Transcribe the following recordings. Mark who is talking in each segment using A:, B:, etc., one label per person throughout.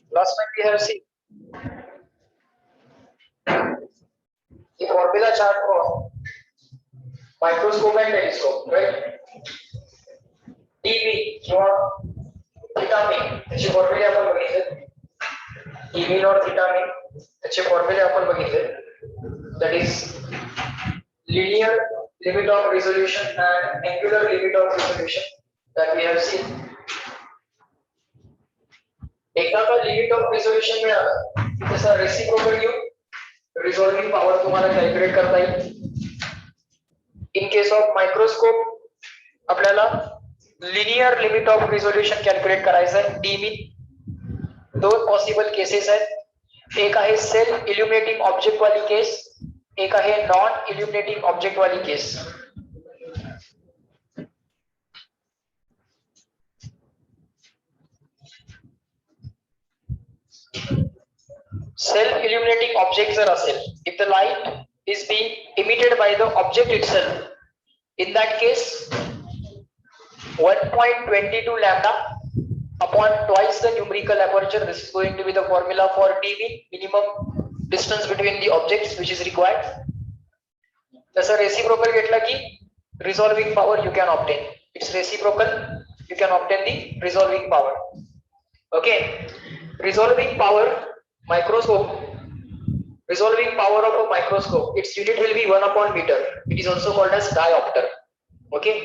A: Last time we have seen the formula chart for microscope and telescope, right? dV किंवा theta mean त्याचे फॉर्म्युले आपण बघितले. dV not theta mean त्याचे फॉर्म्युले आपण बघितले. That is linear limit of resolution and angular limit of resolution that we have seen. एकदा का limit of resolution मिळालं की त्याचा रेसिप्रोकल घेऊन रिझॉल्विंग पॉवर तुम्हाला कॅल्क्युलेट करता येईल. इन केस ऑफ मायक्रोस्कोप आपल्याला linear limit of resolution calculate करायचं आहे. डी मीन दोन पॉसिबल केसेस आहेत. एक आहे सेल्फ इल्युमिनेटिंग ऑब्जेक्ट वाली केस, एक आहे नॉन इल्युमिनेटिंग ऑब्जेक्ट वाली केस. Self-illuminating object जर असेल, if the light is being emitted by the object itself, in that case 1.22 lambda upon twice the numerical aperture. This is going to be the formula for dV, minimum distance between the objects which is required. तसं reciprocal घेतला की resolving power you can obtain. It's reciprocal, you can obtain the resolving power. Okay, resolving power microscope, resolving power of a microscope, its unit will be 1 upon meter. It is also called as diopter. Okay,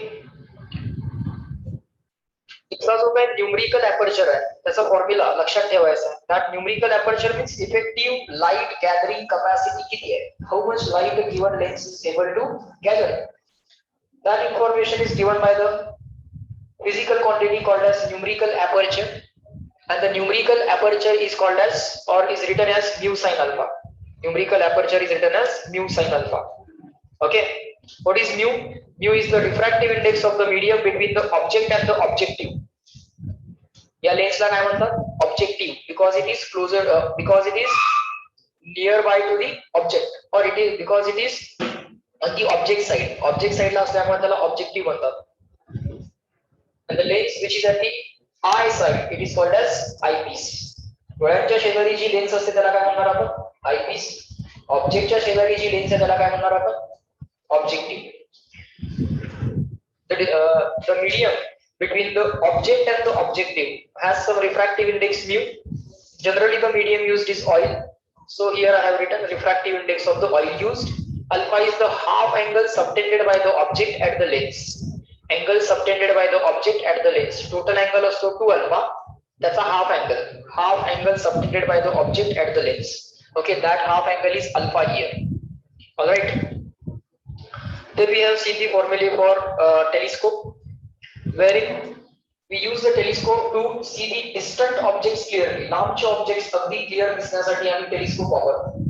A: इसका जो काही numerical aperture आहे त्याचा formula लक्षात ठेवायचा. That numerical aperture means effective light gathering capacity किती आहे, how much light a given lens is able to gather. That information is given by the physical quantity called as numerical aperture, and the numerical aperture is called as or is written as mu sin alpha. Numerical aperture is written as mu sin alpha. Okay, what is mu? Mu is the refractive index of the medium between the object and the objective. या लेन्सला काय म्हणतात, objective, because it is closer, because it is nearby to the object, or it is because it is on the object side. Object side ला असल्यामुळे त्याला objective म्हणतात. And the lens which is at the eye side, it is called as eyepiece. डोळ्यांच्या शेजारी जी lens असते त्याला काय म्हणणार आपण, आयपीस. ऑब्जेक्टच्या शेजारी जी लेन्स आहे त्याला काय म्हणणार आपण, objective. The medium between the object and the objective has some refractive index mu. Generally the medium used is oil, so here I have written refractive index of the oil used. Alpha is the half angle subtended by the object at the lens. Angle subtended by the object at the lens. Total angle असतो 2 alpha. That's a half angle. Half angle subtended by the object at the lens. Okay, that half angle is alpha here. All right. Then we have seen the formula for telescope, wherein we use the telescope to see the distant objects clearly. लांबचे objects अगदी clear दिसण्यासाठी आम्ही telescope वापरतो.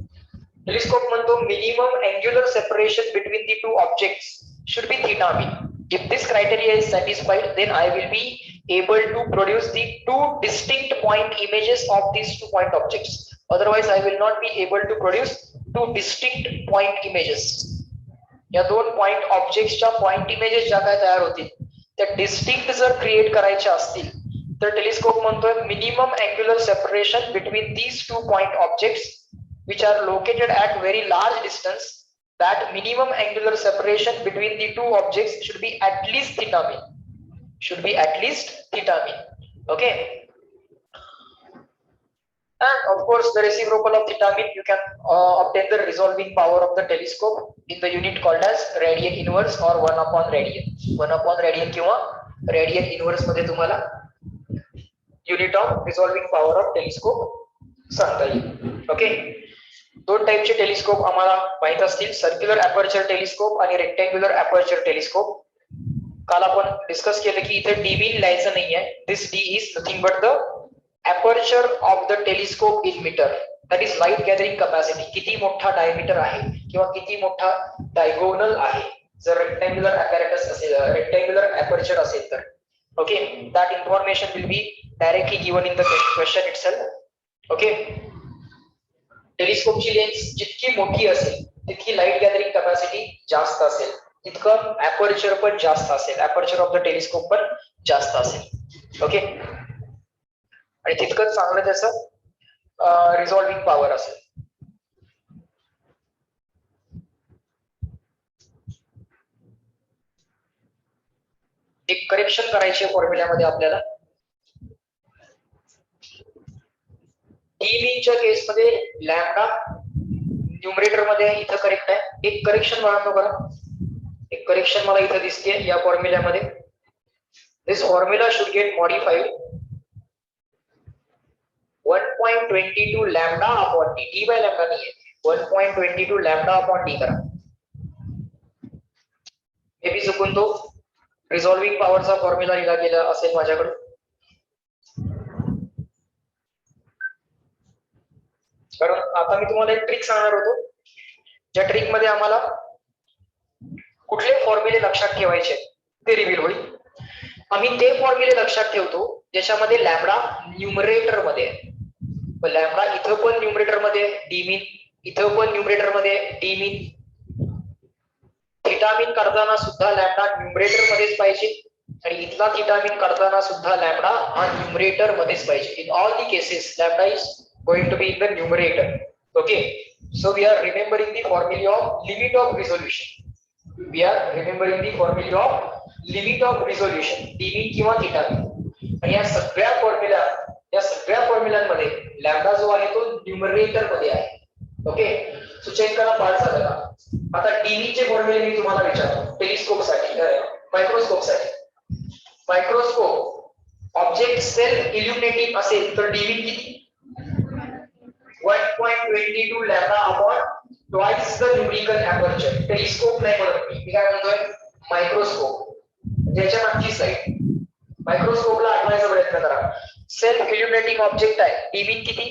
A: Telescope म्हणतो minimum angular separation between the two objects should be theta mean. If this criteria is satisfied, then I will be able to produce the two distinct point images of these 2 point objects. Otherwise, I will not be able to produce 2 distinct point images. या 2 point objects च्या point images ज्या काय तयार होतील त्या distinct जर create करायच्या असतील तर टेलिस्कोप म्हणतोय minimum angular separation between these 2 point objects which are located at very large distance. That minimum angular separation between the 2 objects should be at least theta mean. Should be at least theta mean. Okay. And of course, the reciprocal of theta mean, you can obtain the resolving power of the telescope in the unit called as radian inverse or 1 upon radian. 1 upon radian किंवा radian inverse मध्ये तुम्हाला unit of resolving power of telescope सांगता येईल. Okay. 2 टाइपचे telescope आम्हाला माहित असतील, circular aperture telescope आणि रेक्टँग्युलर अपर्चर टेलिस्कोप. काल आपण डिस्कस केलं की इथे डी मीन लिहायचं नाहीये. This D is nothing but the aperture of the telescope in meter. That is light gathering capacity. किती मोठा डायमीटर आहे किंवा किती मोठा डायगोनल आहे जर रेक्टँग्युलर अपॅरेटस असेल, रेक्टँग्युलर अपर्चर असेल तर. Okay, that information will be directly given in the question itself. Okay, टेलिस्कोपची लेन्स जितकी मोठी असेल तितकी लाईट गॅदरिंग कॅपॅसिटी जास्त असेल, तितकं अपर्चर पण जास्त असेल, अपर्चर ऑफ द टेलिस्कोप पण जास्त असेल. ओके, आणि तितकंच चांगलं त्याचं रिझॉल्विंग पॉवर असेल. एक करेक्शन करायचे फॉर्म्युल्यामध्ये आपल्याला. डी मीनच्या केसमध्ये लॅम्बडा न्यूमरेटर मध्ये इथं करेक्ट आहे. एक करेक्शन मला बघा, एक करेक्शन मला इथं दिसते या फॉर्म्युल्यामध्ये. This formula should get modified 1.22 lambda upon D. D by lambda नाही आहे, 1.22 लॅम्बडा अपॉन डी करा. मे बी चुकून तो रिझॉल्विंग पॉवरचा फॉर्म्युला लिहिला गेला असेल माझ्याकडे. कारण आता मी तुम्हाला एक ट्रिक सांगणार होतो, ज्या ट्रिक मध्ये आम्हाला कुठले फॉर्म्युले लक्षात ठेवायचे ते रिव्हील होईल. आम्ही ते फॉर्म्युले लक्षात ठेवतो ज्याच्यामध्ये लॅम्बडा न्यूमरेटर मध्ये आहे. लॅम्बडा इथं पण न्यूमरेटर मध्ये, डी मीन इथं पण न्यूमरेटर मध्ये, डी मीन थिटा मीन काढताना सुद्धा लॅम्बडा न्यूमरेटर मध्येच पाहिजे आणि इथला थिटा मीन काढताना सुद्धा लॅम्बडा हा न्यूमरेटर मध्येच पाहिजे. In all the cases lambda is going to be in the numerator. Okay, so we are remembering the formula of limit of resolution. We are remembering the formula of limit of resolution, D min किंवा theta मीन. आणि या सगळ्या फॉर्म्युलांमध्ये lambda जो आहे तो numerator मध्ये आहे. Okay, so check करा पार्ट झाला का. आता डी मीन चे फॉर्म्युले मी तुम्हाला विचारतो टेलिस्कोप साठी, मायक्रोस्कोप साठी. मायक्रोस्कोप ऑब्जेक्ट सेल्फ इल्युमिनेटिंग असेल तर डी मीन किती? 1.22 lambda upon twice the numerical aperture. Telescope नाही म्हणत मी काय म्हणतोय, मायक्रोस्कोप. ज्याच्या मागची साईड मायक्रोस्कोपला आठवायचा प्रयत्न करा. सेल्फ इल्युमिनेटिंग ऑब्जेक्ट आहे, डी मीन किती?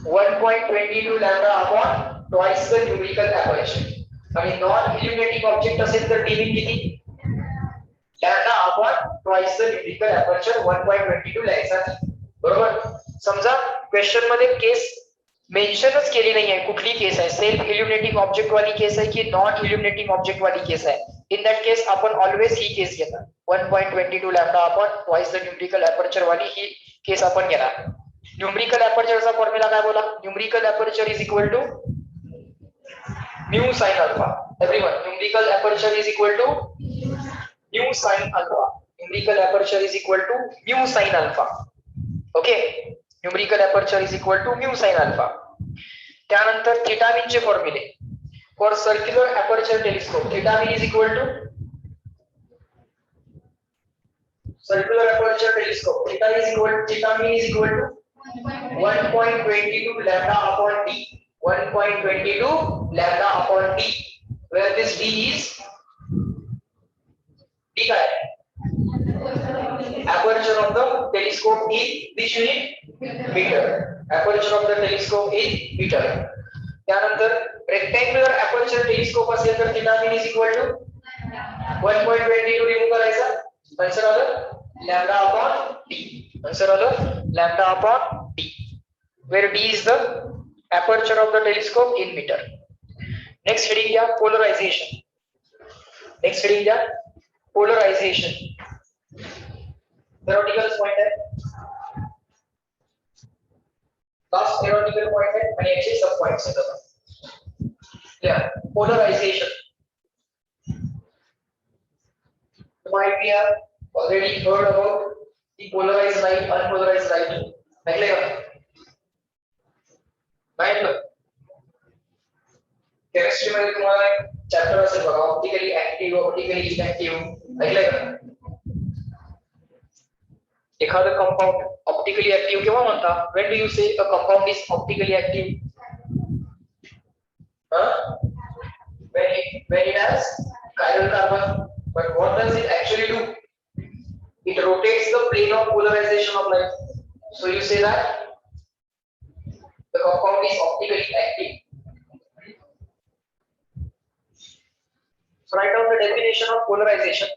A: 1.22 lambda upon twice the numerical aperture. आणि नॉन इल्युमिनेटिंग ऑब्जेक्ट असेल तर डी मीन किती? Lambda upon twice the numerical aperture 1.22 लिहायचा. बरोबर. समजा क्वेश्चन मध्ये केस मेन्शनच केली नाही आहे, कुठली केस आहे, सेल्फ इल्युमिनेटिंग ऑब्जेक्ट वाली केस आहे की नॉन इल्युमिनेटिंग ऑब्जेक्ट वाली केस आहे. इन दॅट केस आपण ऑलवेज ही केस घेणार, 1.22 lambda upon twice the numerical aperture वाली ही केस आपण घेणार. न्यूमरिकल अपर्चरचा फॉर्म्युला काय बोला? Numerical aperture is equal to mu sine alpha. Everyone, numerical aperture is equal to mu sine alpha. Numerical aperture is equal to mu sine alpha. Okay, numerical aperture is equal to mu sine alpha. त्यानंतर theta min चे फॉर्म्युले for circular aperture telescope. Theta mean is equal to circular aperture telescope, theta mean is equal to 1.22 lambda upon d. 1.22 lambda upon d, where this d is d काय आहे? Aperture of the telescope is which unit? Meter. Aperture of the telescope is meter. त्यानंतर rectangular aperture telescope असेल तर theta mean is equal to 1.22 remove करायचा. Answer आलं lambda upon d. Answer आलं lambda upon d, where d is the aperture of the telescope in meter. Next heading घ्या polarisation. Next heading घ्या polarisation. theoretical point आहे, last theoretical point है आणि याचे sub points आहेत. Clear. Polarisation might be have already heard about the polarized light, unpolarized light. ऐकले का? नाही ना. केमिस्ट्री मध्ये तुम्हाला चॅप्टर असेल बघा, ऑप्टिकली ऍक्टिव्ह, ऑप्टिकली इनऍक्टिव्ह. ऐकले का? एखादं कंपाउंड ऑप्टिकली ऍक्टिव्ह केव्हा म्हणता? When do you say a compound is optically active? when it has chiral carbon. But what does it actually do? It rotates the plane of polarization of light. So you say that the compound is optically active. So write down the definition of polarization.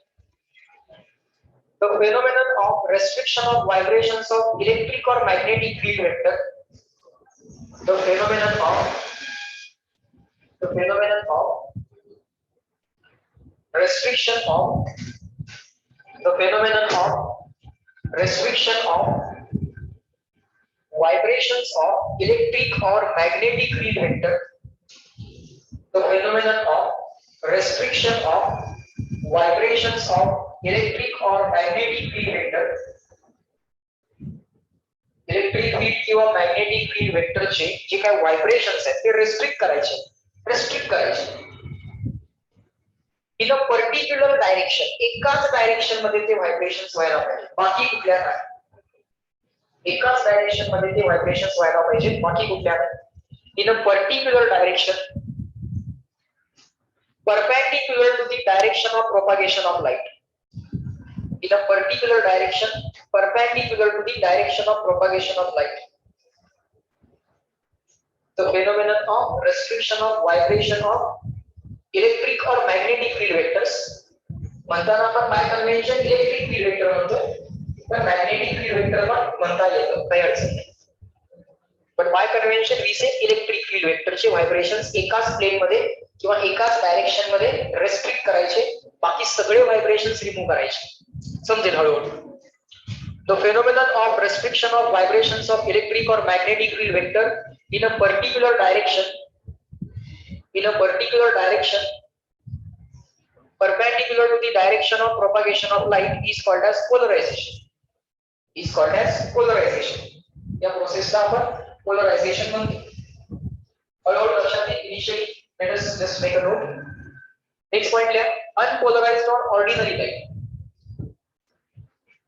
A: The phenomenon of restriction of vibrations of electric or magnetic field vector. The phenomenon of restriction of vibrations of electric or magnetic field vector, the phenomenon of restriction of vibrations of electric or magnetic field vector, electric field किंवा magnetic field वेक्टरचे जे काही vibrations आहेत ते restrict करायचे in a particular direction, एकाच direction मध्ये ते व्हायब्रेशन्स व्हायला पाहिजे, बाकी कुठल्या नाही. एकाच डायरेक्शन मध्ये ते व्हायब्रेशन्स व्हायला पाहिजे, बाकी कुठल्या नाही. In a particular direction perpendicular to the direction of propagation of light. In a particular direction perpendicular to the direction of propagation of light. The phenomenon of restriction of vibration of electric or magnetic field vectors. म्हणताना आपण by convention electric field vector म्हणतो, पण magnetic field vector पण म्हणता येतं, काही अडचण नाही. पण by convention we say electric field वेक्टरचे व्हायब्रेशन्स एकाच प्लेन मध्ये किंवा एकाच डायरेक्शन मध्ये रेस्ट्रिक्ट करायचे, बाकी सगळे व्हायब्रेशन्स रिमूव्ह करायचे. समजेल हळूहळू. The phenomenon of restriction of vibrations of electric or magnetic field vector in a particular direction perpendicular to the direction of propagation of light is called as polarization. या प्रोसेसला आपण polarization म्हणतो. हळूहळू लक्षात येईल. Initially let us just make a note. Next point लिहा, unpolarized or ordinary light.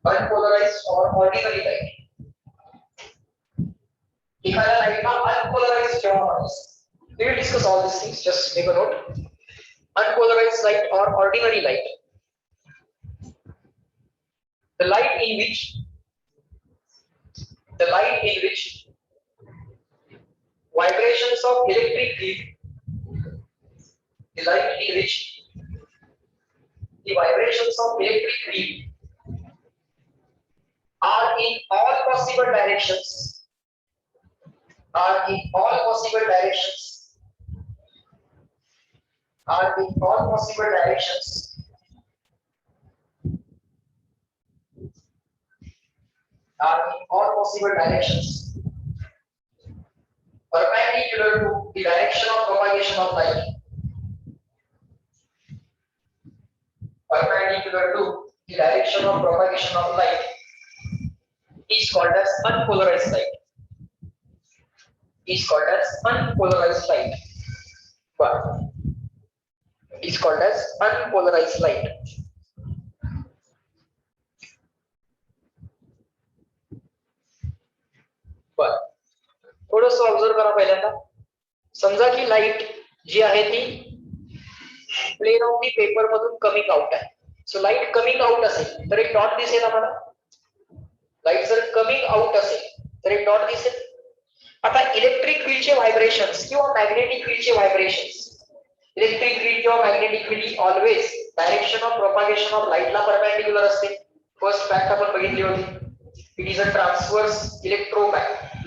A: Unpolarized or ordinary light. एखाद्या लाईटला unpolarized जेव्हा म्हणतात, we will discuss all these things. Just make a note. Unpolarized light or ordinary light. The light in which vibrations of electric field, the light in which the vibrations of electric field are in all possible directions, are in all possible directions, perpendicular to the direction of propagation of light, is called as unpolarized light. Is called as unpolarized light. थोडंसं observe करा पहिल्यांदा. समजा की light जी आहे ती plain of the paper मधून coming out आहे. So light coming out असेल तर एक डॉट दिसेल आम्हाला. लाईट जर कमिंग आउट असेल तर एक डॉट दिसेल. आता इलेक्ट्रिक फील्डचे व्हायब्रेशन्स किंवा मॅग्नेटिक फील्डचे व्हायब्रेशन्स, इलेक्ट्रिक फील्ड किंवा magnetic field always direction of propagation of लाईटला परपेंडिक्युलर असते. फर्स्ट फॅक्ट आपण बघितली होती. It is a transverse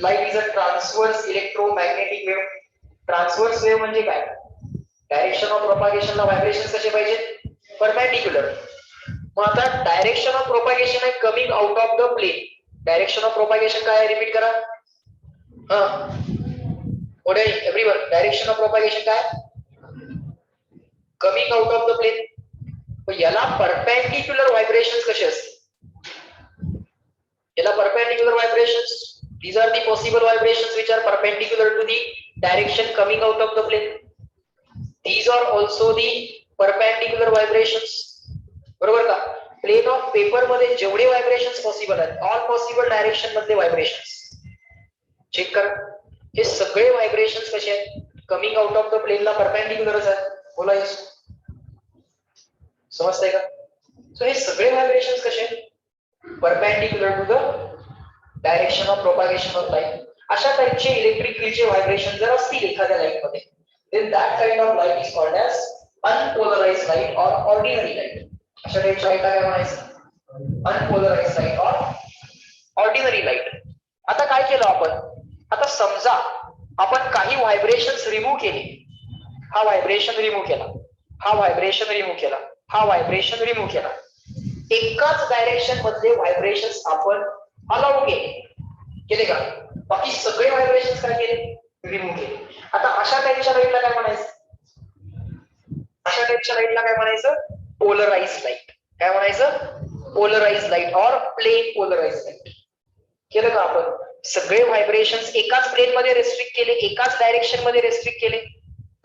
A: light is a transverse electromagnetic wave. Transverse wave म्हणजे काय? डायरेक्शन ऑफ प्रोपागेशनला व्हायब्रेशन्स कसे पाहिजे? परपेंडिक्युलर. मग आता डायरेक्शन ऑफ प्रोपागेशन आहे coming out of the plane. Direction of propagation काय आहे? रिपीट करा. एव्हरीवन, डायरेक्शन ऑफ प्रोपागेशन काय? Coming out of the plane. याला परपेंडिक्युलर व्हायब्रेशन्स कसे असते? याला perpendicular vibrations, these are the possible vibrations which are perpendicular to the direction coming out of the plane. These are also the perpendicular vibrations. बरोबर का? Plain of paper मध्ये जेवढे vibrations possible आहेत, all possible direction मधले vibrations check करा. हे सगळे vibrations कसे आहेत? कमिंग आउट ऑफ द प्लेनला परपेंडिक्युलरच आहेत. बोला यस, समजतंय का? सो हे सगळे व्हायब्रेशन्स कसे आहेत? Perpendicular to the direction of propagation of light. अशा टाइपचे इलेक्ट्रिक फील्डचे व्हायब्रेशन जर असतील एखाद्या लाईट मध्ये, then that kind of light is called as unpolarized light or ordinary light. अशा टाइपच्या लाईटला काय म्हणायचं? unpolarized light or ordinary light. आता काय केलं आपण? आता समजा आपण काही व्हायब्रेशन्स रिमूव्ह केले. हा व्हायब्रेशन रिमूव्ह केला, हा व्हायब्रेशन रिमूव्ह केला, हा व्हायब्रेशन रिमूव्ह केला. एकाच डायरेक्शन मधले व्हायब्रेशन्स आपण अलाउ केले. केले का? बाकी सगळे व्हायब्रेशन्स काय केले? रिमूव्ह केले. आता अशा टाईपच्या लाईटला काय म्हणायचं? अशा टाईपच्या लाईटला काय म्हणायचं? Polarize light. काय म्हणायचं? Polarize light or plane polarise light. केलं का आपण? सगळे व्हायब्रेशन्स एकाच प्लेन मध्ये रेस्ट्रिक्ट केले, एकाच डायरेक्शन मध्ये रेस्ट्रिक्ट केले.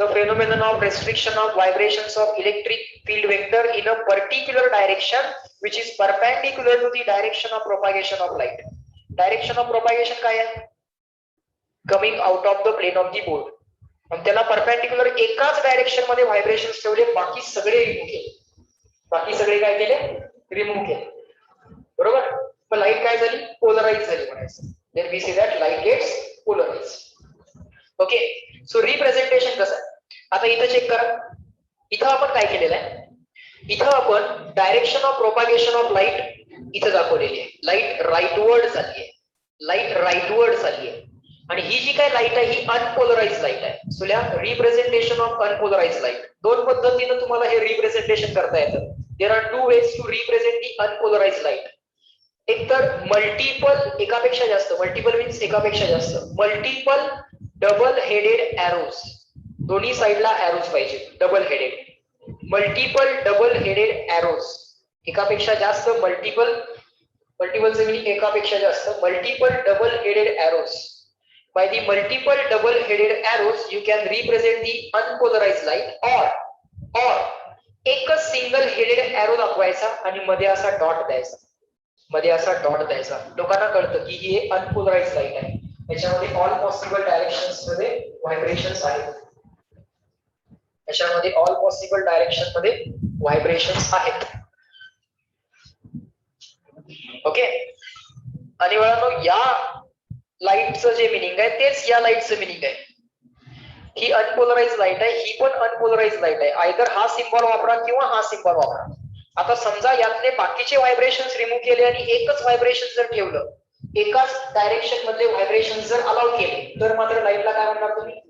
A: The phenomenon of restriction of vibrations of electric field vector in a particular direction which is perpendicular to the direction of propagation of light. Direction of propagation काय आहे? Coming out of the plane of the board. आणि त्याला perpendicular एकाच direction मध्ये vibrations ठेवले, बाकी सगळे remove केले. बाकी सगळे काय केले? रिमूव्ह केले. बरोबर? मग लाईट काय झाली? पोलराइज झाली म्हणायचं. Then we say that light gets polarized. Okay, so representation कसं आहे? आता इथं चेक करा. इथं आपण काय केलेलं आहे? इथं आपण direction of propagation of light इथं दाखवलेली आहे. लाईट राईटवर्ड चालली आहे. लाईट राईटवर्ड चालली आहे. आणि ही जी काय लाईट आहे ही अनपोलराइज लाईट आहे. सो या रिप्रेझेंटेशन ऑफ अनपोलराइज लाईट. दोन पद्धतीने तुम्हाला हे रिप्रेझेंटेशन करता येतं. There are two ways to represent the unpolarize light. एक तर मल्टिपल, एकापेक्षा जास्त, मल्टिपल मीन्स एकापेक्षा जास्त, मल्टिपल डबल हेडेड एरोज. दोन्ही साइडला एरोज पाहिजे, double headed. Multiple double headed arrows, एकापेक्षा जास्त, मल्टिपल, मल्टिपलचे मीनिंग एकापेक्षा जास्त, multiple double headed arrows. By the multiple double headed arrows you can represent the unpolarize light. और एकच सिंगल हेडेड एरो दाखवायचा आणि मध्ये असा डॉट द्यायचा. मध्ये असा डॉट द्यायचा. लोकांना कळतं की ही अनपोलराइज लाईट आहे. याच्यामध्ये ऑल पॉसिबल डायरेक्शन्स मध्ये व्हायब्रेशन्स आहेत. याच्यामध्ये ऑल पॉसिबल डायरेक्शन मध्ये व्हायब्रेशन्स आहेत. ओके, आणि मुलांनो या लाईटचं जे मिनिंग आहे तेच या लाईटचं मिनिंग आहे. ही अनपोलराइज लाईट आहे, ही पण अनपोलराइज लाईट आहे. आयदर हा सिम्बॉल वापरा किंवा हा सिम्बॉल वापरा. आता समजा यातले बाकीचे व्हायब्रेशन्स रिमूव्ह केले आणि एकच व्हायब्रेशन जर ठेवलं, एकाच डायरेक्शन मधले व्हायब्रेशन जर अलाउ केले, तर मात्र लाईटला काय म्हणणार तुम्ही?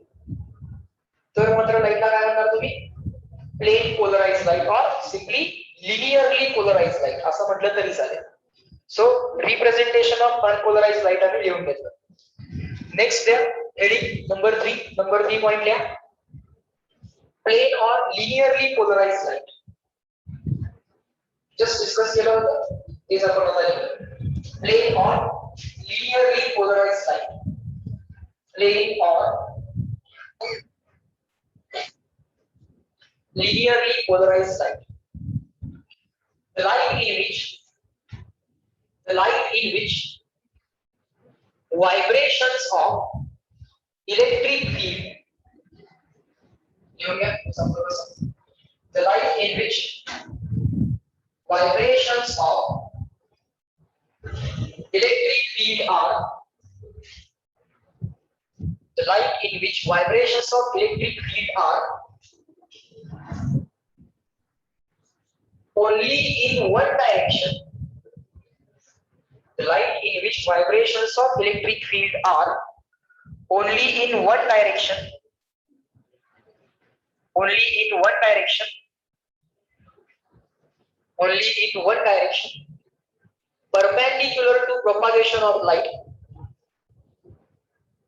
A: Plane polarise light or simply linearly polarize light असं म्हटलं तरी चालेल. So representation of unpolarize light आम्ही लिहून घेतलं. नेक्स्ट द्या हेडिंग नंबर 3. नंबर 3 पॉइंट लिहा. Plane or linearly polarize light. Just discuss केलं होतं तेच आपण आता लिहिलं. Plane or linearly polarized light. Plain or linearly polarized light. The light in which vibrations of electric field. The light in which vibrations of electric field are the light in which vibrations of electric field are only in one direction. The light in which vibrations of electric field are only in one direction. Only in one direction. Only in one direction. Perpendicular to propagation of light.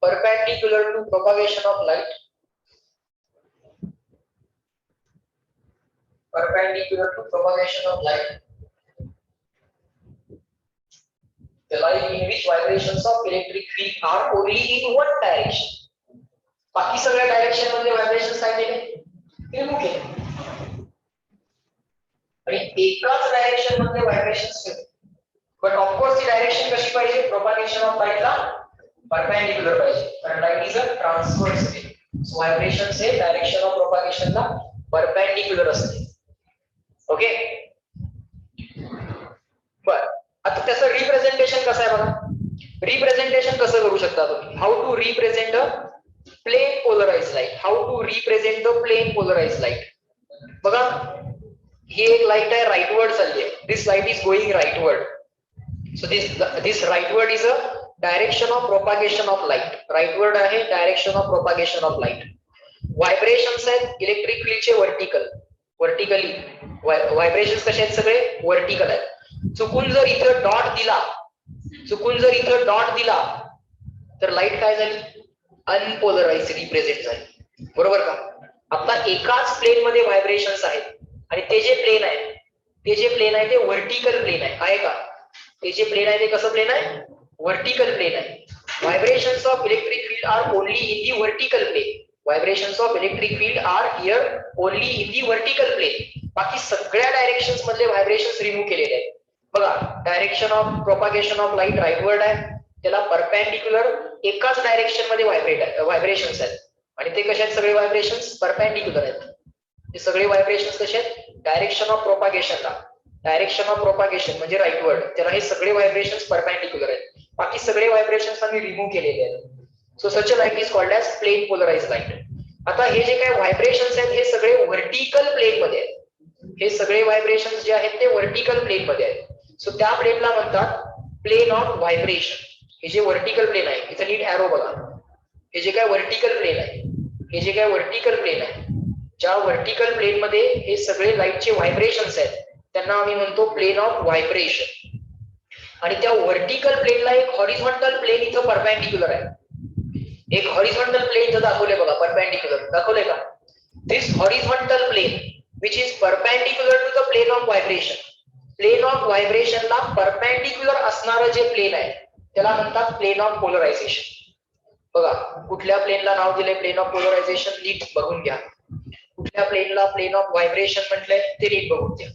A: Perpendicular to propagation of light. Perpendicular to propagation of light. The light in which vibrations of electric field are only in one direction. बाकी सगळ्या direction मध्ये vibrations काय केले? Remove केले. आणि एकाच direction मध्ये vibrations ठेवले. बट ऑफ कोर्स ती डायरेक्शन कशी पाहिजे? प्रोपागेशन ऑफ लाइट ला परपेंडिक्युलर पाहिजे, कारण light is a transverse ray. So vibration say direction of propagation ला परपेंडिक्युलर असते. ओके, बर. आता त्याचं रिप्रेझेंटेशन कसं आहे बघा. रिप्रेझेंटेशन कसं करू शकता तुम्ही? How to represent a plane polarize light. How to represent the plane polarize light. बघा, ही एक लाइट आहे राइटवर्ड चालली आहे. This light is going rightward. So this rightward is a direction of propagation of light. Rightward आहे direction of propagation of light. Vibrations आहेत electric फील्डचे vertically. Vibrations कसे आहेत? सगळे वर्टिकल आहेत. चुकून जर इथे डॉट दिला, तर लाईट काय झाली, अनपोलराइज रिप्रेझेंट झाली, बरोबर का. आता एकाच प्लेन मध्ये व्हायब्रेशन्स आहेत आणि ते जे प्लेन आहे ते व्हर्टिकल प्लेन आहे का. ते जे प्लेन आहे ते कसं प्लेन आहे, व्हर्टिकल प्लेन आहे. Vibrations of electric field are only in the vertical plane. Vibrations of electric field are here only in the vertical plane. बाकी सगळ्या डायरेक्शन्स मधले व्हायब्रेशन्स रिमूव्ह केलेले आहेत. बघा, direction of propagation of light rightward आहे, त्याला perpendicular एकाच direction मध्ये व्हायब्रेशन्स आहेत आणि ते कसे आहेत, सगळे व्हायब्रेशन्स परपेंडिक्युलर आहेत. ते सगळे व्हायब्रेशन्स कसे आहेत, डायरेक्शन ऑफ प्रोपागेशनला, डायरेक्शन ऑफ प्रोपागेशन म्हणजे राईटवर्ड, त्याला हे सगळे व्हायब्रेशन्स परपेंडिक्युलर आहेत. बाकी सगळे व्हायब्रेशन्स आम्ही रिमूव्ह केलेले आहेत. So such a light is called as plane polarise light. आता हे जे काही व्हायब्रेशन्स आहेत हे सगळे व्हर्टिकल प्लेन मध्ये आहेत. हे सगळे व्हायब्रेशन्स जे आहेत ते व्हर्टिकल प्लेन मध्ये आहेत. सो त्या प्लेनला म्हणतात प्लेन ऑफ व्हायब्रेशन. हे जे व्हर्टिकल प्लेन आहे, इथं नीट एरो बघा, हे जे काय व्हर्टिकल प्लेन आहे, हे जे काय व्हर्टिकल प्लेन आहे, ज्या व्हर्टिकल प्लेन मध्ये हे सगळे लाईटचे व्हायब्रेशन्स आहेत त्यांना आम्ही म्हणतो प्लेन ऑफ व्हायब्रेशन. आणि त्या व्हर्टिकल प्लेनला एक हॉरिझॉन्टल प्लेन इथं परपेंडिक्युलर आहे. एक हॉरिझॉन्टल प्लेन इथं दाखवले बघा, परपेंडिक्युलर दाखवले का. This horizontal plane which is perpendicular to the plane of vibration. Plane of व्हायब्रेशनला परपेंडिक्युलर असणारं जे प्लेन आहे त्याला म्हणतात प्लेन ऑफ पोलरायझेशन. बघा, कुठल्या प्लेनला नाव दिलंय प्लेन ऑफ पोलरायझेशन, नीट बघून घ्या. कुठल्या प्लेनला प्लेन ऑफ व्हायब्रेशन म्हटलंय ते नीट बघून घ्या.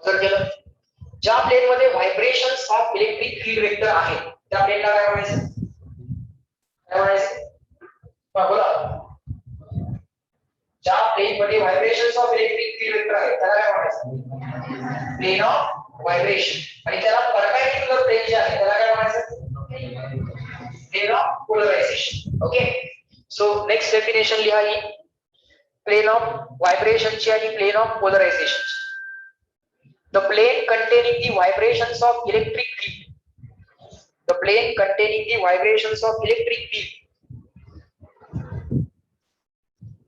A: जर केलं, ज्या प्लेन मध्ये vibrations of electric field vector आहे त्या प्लेनला काय म्हणायचं, काय म्हणायचं, बोला. ज्या प्लेन मध्ये vibrations of electric field vector आहे त्याला काय म्हणायचं, प्लेन ऑफ व्हायब्रेशन. आणि त्याला परपेंडिक्युलर प्लेन जे आहे त्याला काय म्हणायचं, plane of polarization. Okay, so next definition लिहा ही प्लेन ऑफ व्हायब्रेशनची आणि plane of polarization. The plane containing the vibrations of electric field. The plane containing the vibrations of electric field.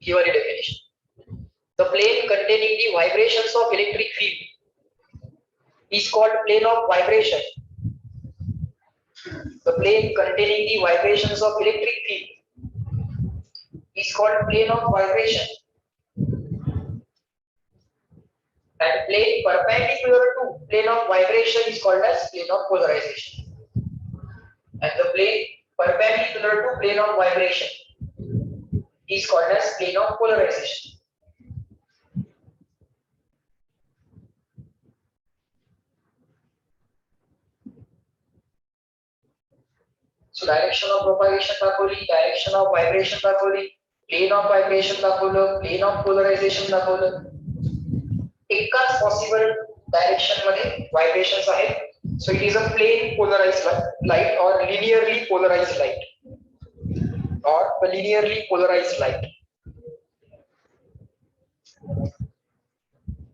A: Here is definition. The plane containing the vibrations of electric field is called plane of vibration. The plane containing the vibrations of electric field is called plane of vibration. And plane perpendicular to plane of vibration is called as plane of polarization. And the plane perpendicular to plane of vibration is called as plane of polarization. So direction of propagation दाखवली, direction of vibration दाखवली, plane of vibration दाखवलं, plane of polarization दाखवलं. एकाच possible direction मध्ये vibrations आहेत. So it is a plane polarised light और linearly polarized light और linearly polarized light.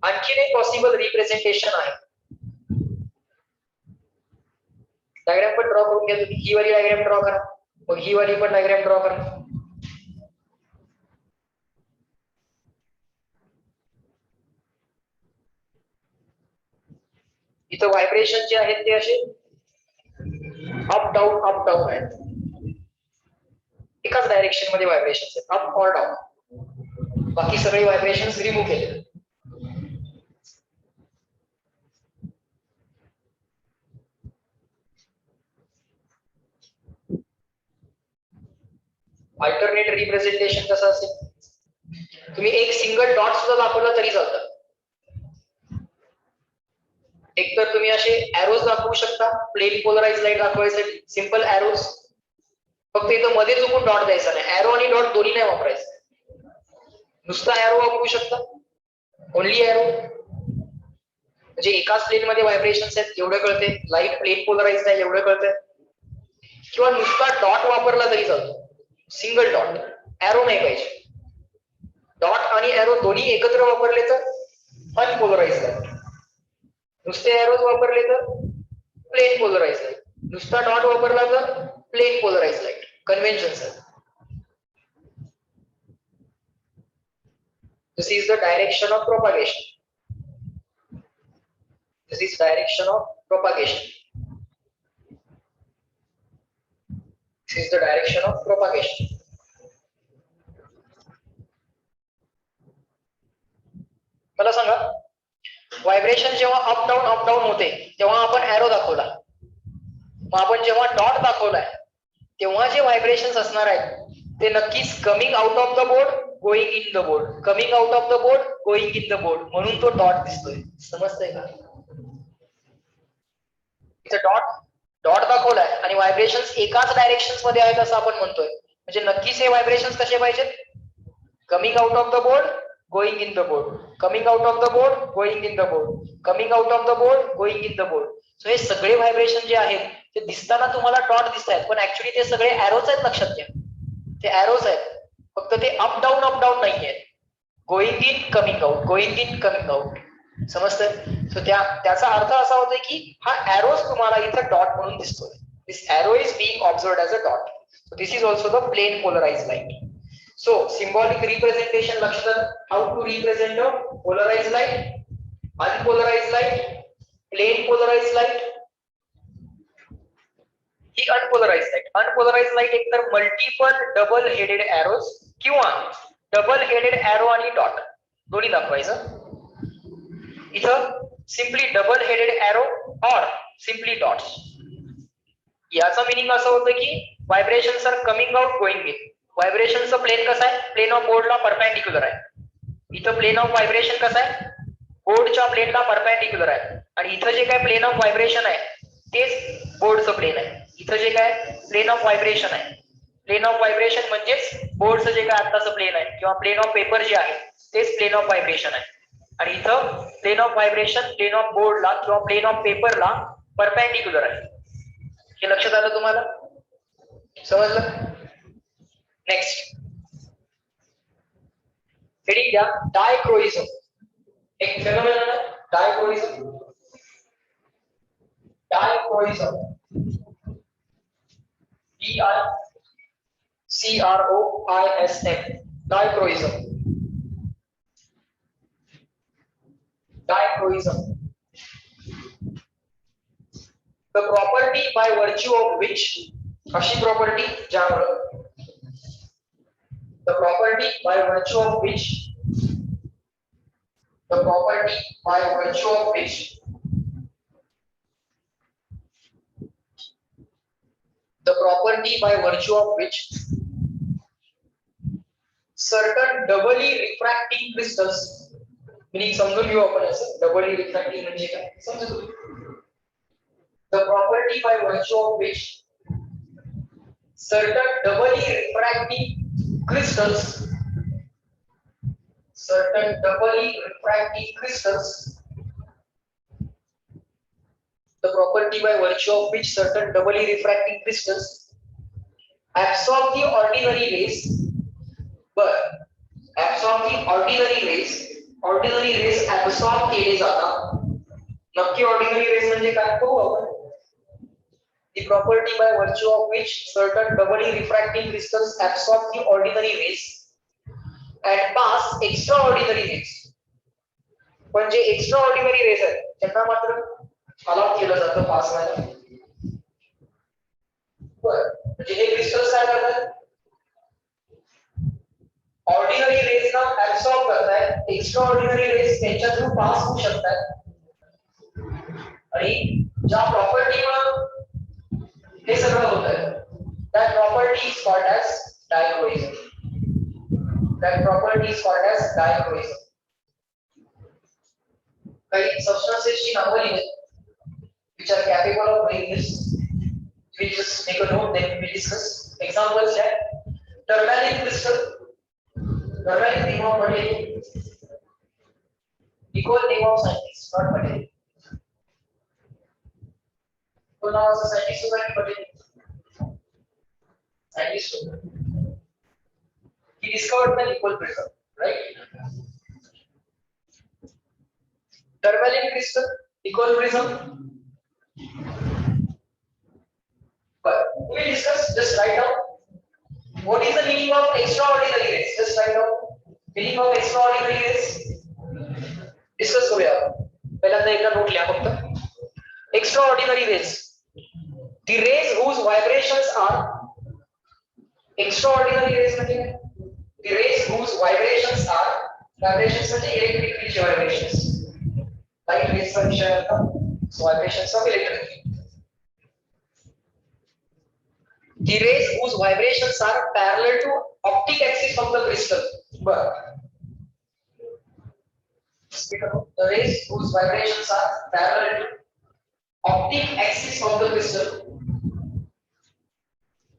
A: आणखीन एक पॉसिबल रिप्रेझेंटेशन आहे. डायग्राम पण ड्रॉ करून घ्या तुम्ही. ही वाली डायग्राम ड्रॉ करा, मग ही वाली पण डायग्राम ड्रॉ करा. इथं व्हायब्रेशन जे आहेत ते असे अप डाऊन आहेत. एकाच डायरेक्शन मध्ये व्हायब्रेशन्स आहेत, अप और डाऊन. बाकी सगळे व्हायब्रेशन्स रिमूव्ह केले. अल्टरनेट रिप्रेझेंटेशन कसं असेल, तुम्ही एक सिंगल डॉट सुद्धा दाखवला तरी चालतं. एक तर तुम्ही असे एरोज दाखवू शकता प्लेन पोलराइज लाईट दाखवायसाठी, सिंपल एरोज. फक्त इथं मध्ये चुकून डॉट द्यायचा नाही, एरो आणि डॉट दोन्ही नाही वापरायचं. नुसता एरो वापरू शकता, ओनली एरो. म्हणजे एकाच प्लेन मध्ये व्हायब्रेशन्स आहेत एवढं कळते, लाईट प्लेन पोलराइज आहे एवढं कळतंय. किंवा नुसता डॉट वापरला तरी चालतो, सिंगल डॉट, एरो नाही पाहिजे. डॉट आणि एरो दोन्ही एकत्र वापरले तर अनपोलराइज लाईट, नुसते एरोज वापरले तर प्लेन पोलराइज लाईट, नुसता डॉट वापरला तर प्लेन पोलराइज लाईट. कन्व्हेन्शन्स आहे. This is the direction of propagation. This is direction of propagation. This is the direction of propagation. मला सांगा, व्हायब्रेशन जेव्हा अप डाऊन होते तेव्हा आपण एरो दाखवला, मग आपण जेव्हा डॉट दाखवलाय तेव्हा जे व्हायब्रेशन्स असणार आहेत ते नक्कीच coming out of the board, going in the board, coming out of the board, going in the board, म्हणून तो डॉट दिसतोय. समजतंय का? इथे डॉट दाखवलाय आणि व्हायब्रेशन्स एकाच डायरेक्शन्स मध्ये आहेत असं आपण म्हणतोय, म्हणजे नक्कीच हे व्हायब्रेशन्स कसे पाहिजेत? Coming out of the board, going in the board, coming out of the board, going in the board, coming out of the board, going in the board. So हे सगळे व्हायब्रेशन जे आहेत ते दिसताना तुम्हाला डॉट दिसत आहेत, पण ऍक्च्युली ते सगळे एरोज आहेत. लक्षात घ्या, ते एरोज आहेत, फक्त ते अप डाऊन नाही आहेत. Going in, coming out, going in, coming out. समजतंय? सो त्याचा अर्थ असा होतोय की हा एरोज तुम्हाला इथं डॉट म्हणून दिसतोय. This arrow is being observed as a dot. So this is also the plane polarised light. So symbolic representation, Lakshman, how to represent a polarized light, unpolarized light, plain polarized light, he unpolarized light. Unpolarized light एकतर multiple double headed arrows किंवा double headed arrow आणि dot दोन्ही दाखवायचं. इथं simply double headed arrow or simply dots. याचा meaning असं होतं की vibrations are coming out, going in. व्हायब्रेशनचं प्लेन कसं आहे? प्लेन ऑफ बोर्डला परपेंडिक्युलर आहे. इथं प्लेन ऑफ व्हायब्रेशन कसं आहे? बोर्डच्या प्लेनला परपेंडिक्युलर आहे. आणि इथं जे काय प्लेन ऑफ व्हायब्रेशन आहे तेच बोर्डचं प्लेन आहे. इथं जे काय प्लेन ऑफ व्हायब्रेशन आहे, प्लेन ऑफ व्हायब्रेशन म्हणजेच बोर्डचं जे काय आत्ताचं प्लेन आहे किंवा प्लेन ऑफ पेपर जे आहे तेच प्लेन ऑफ व्हायब्रेशन आहे. आणि इथं plane of vibration plane of बोर्डला किंवा प्लेन ऑफ पेपरला परपेंडिक्युलर आहे. हे लक्षात आलं तुम्हाला? समजलं? नेक्स्ट हेडिंग घ्या, डायक्रोइझम. एक फेनोमेनॉन आहे डायक्रोइझम. डायक्रोइझम, DICROISM, डायक्रोइझम. Dichroism, the property by virtue of which, अशी प्रॉपर्टी ज्यामुळे, the property by virtue of which, the property by virtue of which, the property by virtue of which certain doubly refracting crystals, meaning समजून घेऊ आपण असं, doubly refracting म्हणजे काय समजू. The property by virtue of which certain doubly refracting crystals, certain doubly refracting crystals, the property by virtue of which certain doubly refracting crystals absorb the ordinary rays, but absorb the ordinary rays absorb केले जातात. नक्की ordinary rays म्हणजे काय बघू आपण. The property by virtue of which certain doubly refracting crystals absorb the ordinary rays and pass extraordinary rays. पण जे extraordinary rays आहेत त्यांना मात्र अलाउ केलं जातं पास व्हायला. म्हणजे हे क्रिस्टल्स काय करतात? ऑर्डिनरी रेज ना ऍब्सॉर्ब करतात, एक्स्ट्राऑर्डिनरी रेज त्यांच्या थ्रू पास होऊ शकतात. आणि ज्या प्रॉपर्टीवर हे सगळं होतं that property is called as dichroism. That property is called as dichroism. काही सबस्टन्सेसची नावं लिहिली which are capable of doing this. We just make a note, then we discuss. Examples are tourmaline crystal, tourmaline name of material, equal name of scientist, not material. So now as a scientist who can material, scientist who he discovered the equal prism, right? Tourmaline crystal, equal prism. But we will discuss, just write down what is the meaning of extraordinary rays. Just write down meaning of extraordinary rays. Discuss करूया. पहिल्यांदा एकदा note लिहा फक्त. Extraordinary rays, the rays whose vibrations are extraordinary rays म्हणजे काय? The rays whose vibrations म्हणजे electric फील्डचे vibrations. Light rays चा विषय होता vibrations of electric field. The rays whose vibrations are parallel to optic axis of the crystal. The rays whose vibrations are parallel to optic axis of the crystal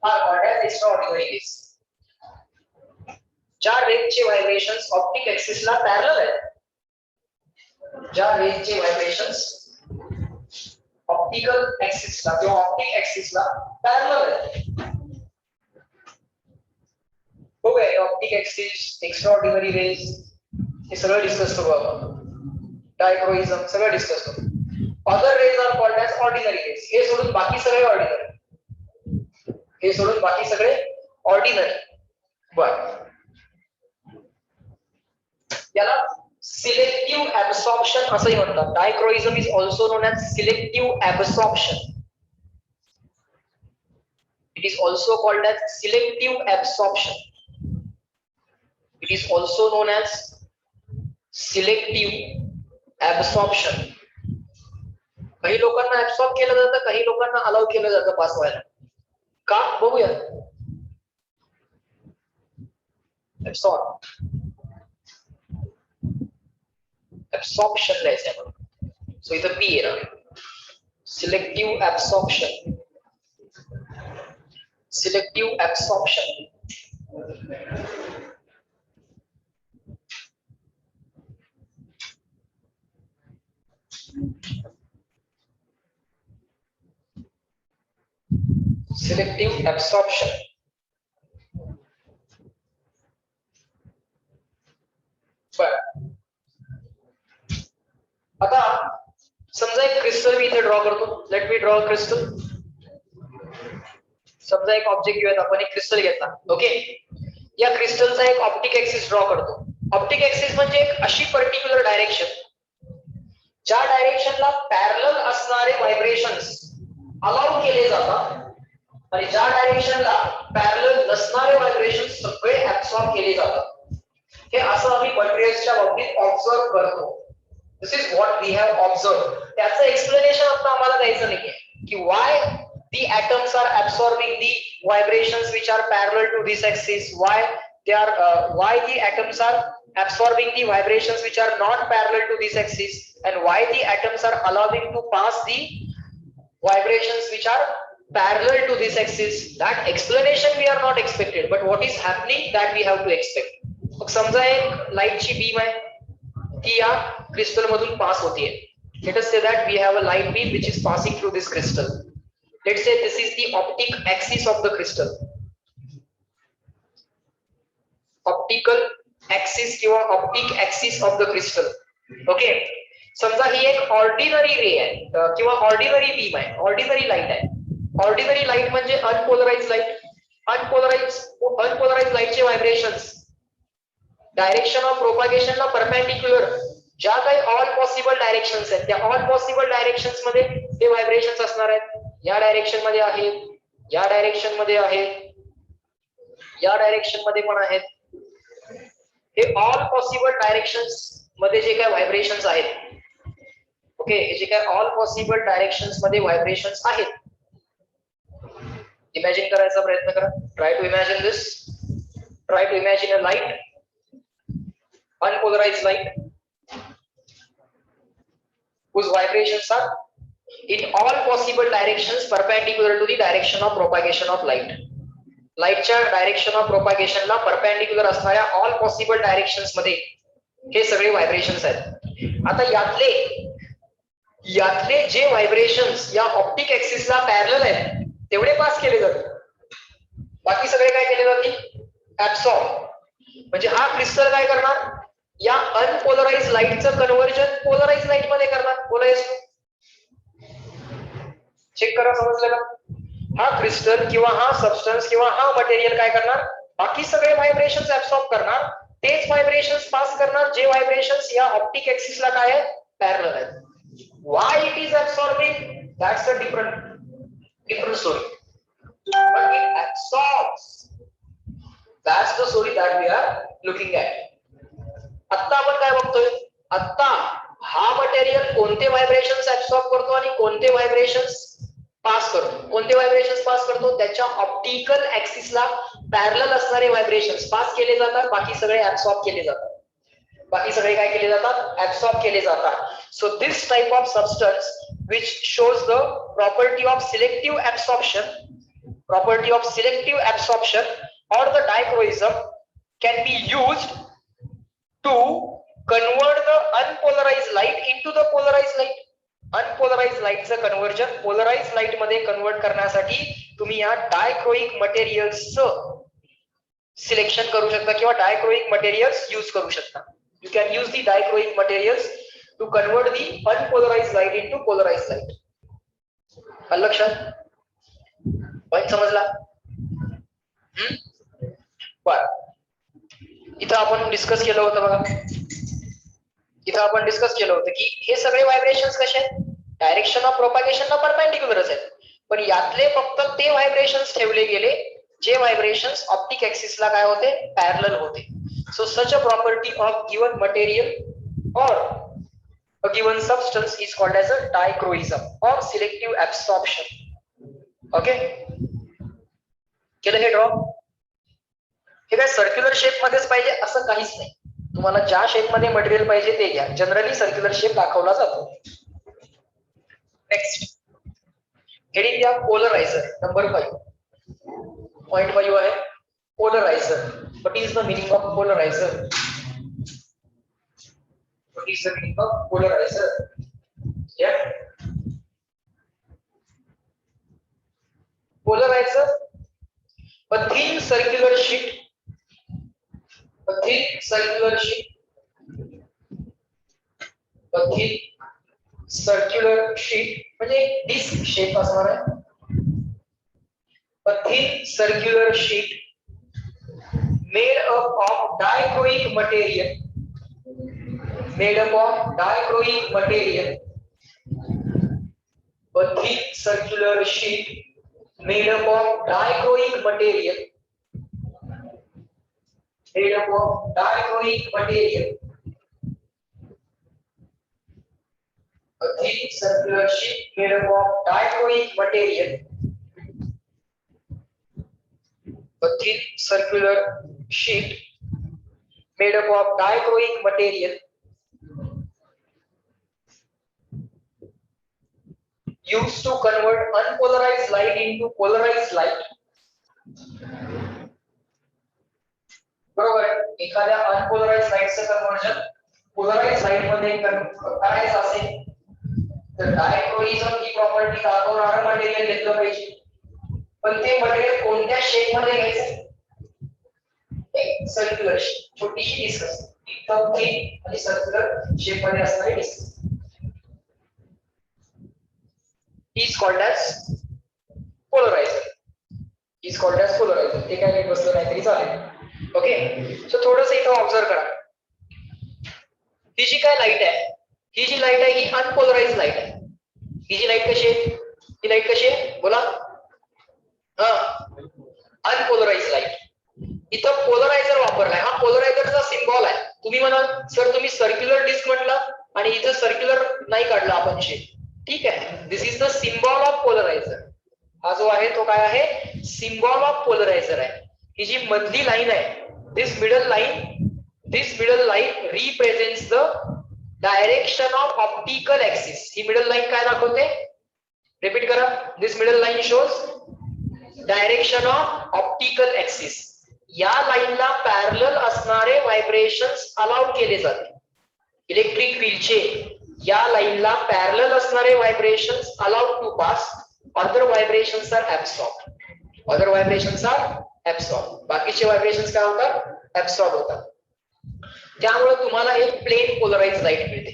A: are called as extraordinary rays. ज्या रेजचे vibrations optic ऍक्सिसला parallel आहेत, ज्या रेजचे vibrations optical ऍक्सिसला किंवा optic ऍक्सिसला parallel आहेत. Okay, optic axis, extraordinary rays हे सगळं डिस्कस करू आपण. डायक्रोइझम सगळं डिस्कस करू. Other rays are called as ordinary rays. हे सोडून बाकी सगळे ऑर्डिनरी. हे सोडून बाकी सगळे ऑर्डिनरी. बरं, याला सिलेक्टिव्ह ऍब्सॉर्प्शन असंही म्हणतात. Dichroism is also known as selective absorption. It is also called as selective absorption. It is also known as selective absorption. काही लोकांना ऍब्सॉर्ब केलं जातं, काही लोकांना अलाउ केलं जातं पास व्हायला. का बघूया. ऍब्सॉर्ब, absorption लिहायचं आहे म्हणून. सो इथं पी येणार. Selective absorption. Selective absorption. Selective absorption. आता समजा एक क्रिस्टल मी इथे ड्रॉ करतो. Let me draw crystal. समजा एक ऑब्जेक्ट घेऊयात आपण, एक क्रिस्टल घेतला. ओके, या क्रिस्टलचा एक ऑप्टिक ऍक्सिस ड्रॉ करतो. ऑप्टिक ऍक्सिस म्हणजे एक अशी पर्टिक्युलर डायरेक्शन ज्या डायरेक्शनला पॅरलल असणारे व्हायब्रेशन्स अलाउ केले जातात आणि ज्या डायरेक्शनला पॅरलल नसणारे व्हायब्रेशन्स सगळे ऍब्सॉर्ब केले जातात. हे असं आम्ही मटेरियल्सच्या बाबतीत ऑब्झर्व करतो. This is what we have observed. त्याचं एक्सप्लेनेशन आता आम्हाला द्यायचं नाहीये की why the atoms are absorbing the vibrations which are parallel to this axis, why the atoms are absorbing the vibrations which are not parallel to this axis, and why the atoms are allowing to pass the vibrations which are parallel to this axis. That explanation we are not expected, but what is happening that we have to expect. मग समजा एक लाईटची beam आहे, ती या crystal मधून pass होतीये. Let us say that we have a light beam which is passing through this crystal. Let's say this is the optic axis of the crystal. Optical axis किंवा optic axis of the crystal. Okay. समजा ही एक ordinary रे आहे किंवा ordinary beam आहे, ordinary light आहे. Ordinary light म्हणजे unpolarise light. Unpolarise लाईटचे vibrations direction of प्रोपागेशनला perpendicular ज्या काही ऑल पॉसिबल डायरेक्शन्स आहेत, त्या ऑल पॉसिबल डायरेक्शन्स मध्ये ते व्हायब्रेशन्स असणार आहेत. या डायरेक्शन मध्ये आहेत, या डायरेक्शन मध्ये आहेत, या डायरेक्शन मध्ये पण आहेत. हे ऑल पॉसिबल डायरेक्शन्स मध्ये जे काही व्हायब्रेशन्स आहेत, ओके, जे काही ऑल पॉसिबल डायरेक्शन्स मध्ये व्हायब्रेशन्स आहेत, इमॅजिन करायचा प्रयत्न करा. Try to imagine this. Try to imagine a light, unpolarized light whose vibrations are in all possible directions perpendicular to the direction of propagation of light. लाईटच्या direction of propagation ला perpendicular असणाऱ्या all possible directions मध्ये हे सगळे vibrations आहेत. आता यातले जे व्हायब्रेशन्स या ऑप्टिक ऍक्सिसला पॅरलल आहेत तेवढे पास केले जातात. बाकी सगळे काय केले जातील? ऍब्सॉर्ब. म्हणजे हा क्रिस्टल काय करणार? या अनपोलराइज लाईटचं कन्व्हर्जन पोलराइज लाईट मध्ये करणार. बोलायचं चेक करा, समजलं का? हा क्रिस्टल किंवा हा सबस्टन्स किंवा हा मटेरियल काय करणार? बाकी सगळे व्हायब्रेशन्स ऍब्सॉर्ब करणार, तेच व्हायब्रेशन्स पास करणार जे व्हायब्रेशन्स या ऑप्टिक ऍक्सिसला काय आहेत? पॅरलल आहेत. Why it is absorbing, that's a different story. But it absorbs That's the story that we are looking at. आता आपण काय बघतोय, आता हा मटेरियल कोणते व्हायब्रेशन्स ऍब्सॉर्ब करतो आणि कोणते व्हायब्रेशन्स पास करतो. कोणते व्हायब्रेशन्स पास करतो, त्याच्या ऑप्टिकल ऍक्सिसला पॅरलल असणारे व्हायब्रेशन्स पास केले जातात, बाकी सगळे ऍब्सॉर्ब केले जातात. बाकी सगळे काय केले जातात, ऍब्सॉर्ब केले जातात. So this type of substance which shows the property of selective absorption or the dichroism can be used to convert the unpolarized light into the polarized light. Unpolarize लाईटचं कन्व्हर्जन पोलराइज लाईट मध्ये convert करण्यासाठी तुम्ही या dichroic मटेरियल्सचं selection करू शकता किंवा dichroic materials use करू शकता. You can use the dichroic materials to convert the unpolarize light into polarize light. लक्षात पॉइंट समजला? बर, इथं आपण डिस्कस केलं होतं बघा, इथं आपण डिस्कस केलं होतं की हे सगळे व्हायब्रेशन्स कसे आहेत, डायरेक्शन ऑफ प्रोपागेशनला परपेंडिक्युलरच आहेत, पण यातले फक्त ते व्हायब्रेशन्स ठेवले गेले जे व्हायब्रेशन्स ऑप्टिक ऍक्सिसला काय होते, पॅरलल होते. So such a property of given material और a given substance is called as a dichroism or selective absorption. Okay, केलं हे ड्रॉ. हे काय सर्क्युलर शेप मध्येच पाहिजे असं काहीच नाही, तुम्हाला ज्या शेप मध्ये मटेरियल पाहिजे ते घ्या. जनरली सर्क्युलर शेप दाखवला जातो. नेक्स्ट हेडिंग घ्या, पोलरायझर नंबर 5. पॉइंट 5 आहे polariser. What is the meaning of polariser? What is the meaning of polarizer? Yeah, polarizer, a thin circular sheet, a thin circular sheet, a thin circular sheet म्हणजे disk shape असणार आहे. A thin circular sheet made up of dichroic material, made up of dichroic material, a thin circular sheet made up of dichroic material, made up of dichroic material, a thin circular sheet made up of dichroic material, a thin circular sheet made up of dichroic material used to convert unpolarized light into polarized light. बरोबर आहे. एखाद्या unpolarised लाईटचं conversion polarised light मध्ये करायचं असेल तर डायक्रोइझम ही property दाखवणारं material घेतलं पाहिजे. पण ते मटेरियल कोणत्या शेप मध्ये घ्यायचं? एक सर्क्युलर शेप, छोटीशी डिस्क असते, एकदम थिन आणि सर्क्युलर शेप मध्ये असणारी disk is called as polarizer. Is called as polarizer. ते काय नीट बसलं नाही तरी चालेल. ओके, सो थोडंसं इथं ऑब्झर्व करा. ही जी काय लाईट आहे, ही जी लाईट आहे ही अनपोलराइज लाईट आहे. ही जी लाईट कशी आहे, ही लाईट कशी आहे बोला? हा, अनपोलराइज लाईट. इथं पोलरायझर वापरलाय. हा पोलरायझरचा सिम्बॉल आहे. तुम्ही म्हणाल सर तुम्ही सर्क्युलर डिस्क म्हटलं आणि इथं सर्क्युलर नाही काढला आपण शेप. ठीक आहे, दिस इज द सिम्बॉल ऑफ पोलरायझर. हा जो आहे तो काय आहे, सिम्बॉल ऑफ पोलरायझर आहे. ही जी मधली लाईन आहे, this middle line represents the direction of optical axis. ही मिडल लाईन काय दाखवते? रिपीट करा. This middle line shows direction of optical axis. या लाईनला पॅरलल असणारे व्हायब्रेशन्स अलाउड केले जाते. इलेक्ट्रिक फील्डचे या लाईनला पॅरलल असणारे vibrations allowed to pass. Other vibrations are absorbed. Other vibrations are absorbed. बाकीचे व्हायब्रेशन्स काय होतात? ऍब्सॉर्ब होतात. त्यामुळे तुम्हाला एक प्लेन पोलराइज्ड लाईट मिळते.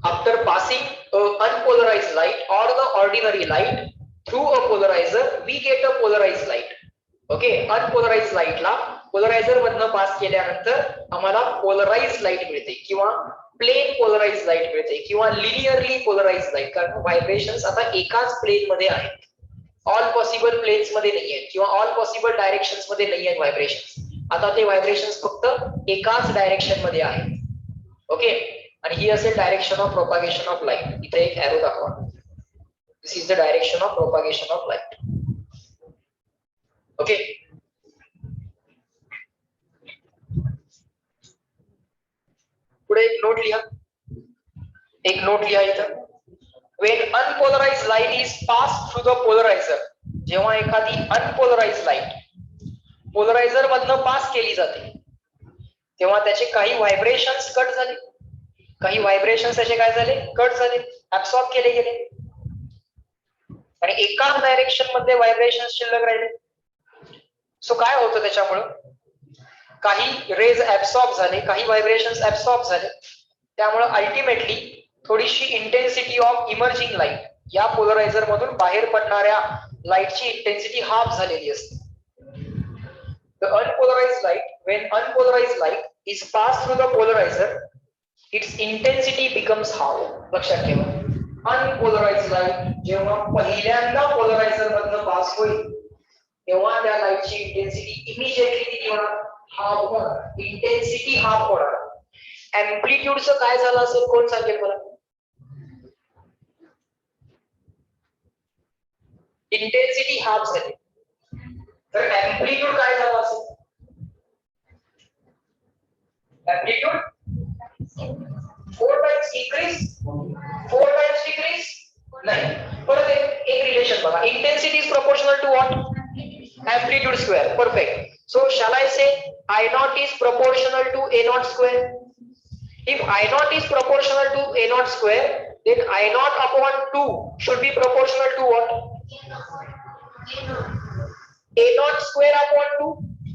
A: After passing unpolarised light or the ordinary light through a polariser we get a polarised light. Okay, unpolarised लाईटला polariser मधनं पास केल्यानंतर आम्हाला पोलराइज्ड लाईट मिळते किंवा प्लेन पोलराइज्ड लाईट मिळते किंवा लिनियरली पोलराइज्ड लाईट. कारण व्हायब्रेशन्स आता एकाच प्लेन मध्ये आहेत, ऑल पॉसिबल प्लेन्स मध्ये नाहीये किंवा ऑल पॉसिबल डायरेक्शन्स मध्ये नाहीये व्हायब्रेशन्स. आता ते व्हायब्रेशन्स फक्त एकाच डायरेक्शन मध्ये आहे. ओके, आणि ही असेल direction of propagation of light. इथे एक एरो दाखवा. This is the direction of propagation of light. Okay, पुढे एक नोट लिहा. एक नोट लिहा इथं. When unpolarized light is passed through the polarizer, जेव्हा एखादी अनपोलराइज लाईट पोलरायझर मधनं पास केली जाते तेव्हा त्याचे काही व्हायब्रेशन्स कट झाले. काही व्हायब्रेशन्स त्याचे काय झाले? कट झाले, ऍब्सॉर्ब केले गेले. आणि एकाच डायरेक्शन मध्ये व्हायब्रेशन्स शिल्लक राहिले. सो काय होतं त्याच्यामुळं? काही रेज ऍब्सॉर्ब झाले, काही व्हायब्रेशन्स ऍब्सॉर्ब झाले. त्यामुळं अल्टिमेटली थोडीशी इंटेन्सिटी ऑफ इमर्जिंग लाईट, या पोलरायझर मधून बाहेर पडणाऱ्या लाईटची इंटेन्सिटी हाफ झालेली असते. The unpolarized light, when unpolarized light is passed through the polarizer, its intensity becomes half. लक्षात ठेवा, अनपोलराइज्ड लाईट जेव्हा पहिल्यांदा पोलरायझर मधनं पास होईल तेव्हा त्या लाईटची इंटेन्सिटी इमिजिएटली किती होणार? हाफ होणार. इंटेन्सिटी हाफ होणार. एम्प्लिट्यूडचं काय झालं असेल कोण सांगेल मला? इंटेन्सिटी हाफ झाली तर एम्प्लिट्यूड काय झालं असेल? Amplitude 4 times increase, 4 times decrease नाही. परत एक रिलेशन बघा. Intensity is proportional to what? Amplitude square. Perfect. So shall I say I naught is proportional to A naught square? If I naught is proportional to A naught square, then I naught upon 2 should be proportional to what? A naught square upon 2,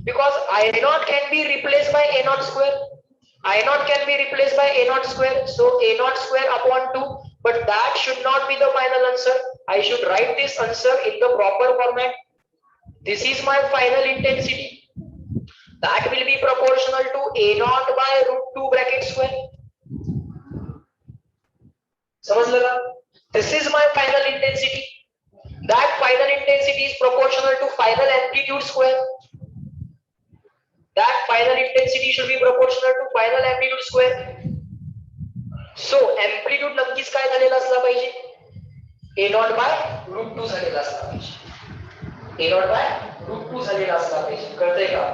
A: because I naught can be replaced by A naught square. I naught can be replaced by A naught square, so A naught square upon 2, but that should not be the final answer. I should write this answer in the proper format. This is my final intensity. That will be proportional to A naught by root 2 bracket square. समझ लगा? This is my final intensity. That final intensity is proportional to final amplitude square. That final intensity should be proportional to final amplitude square. So amplitude नक्कीच काय झालेला असला पाहिजे? A naught by root 2 झालेला असला पाहिजे. A naught by root 2 झालेला असला पाहिजे. कळतंय का?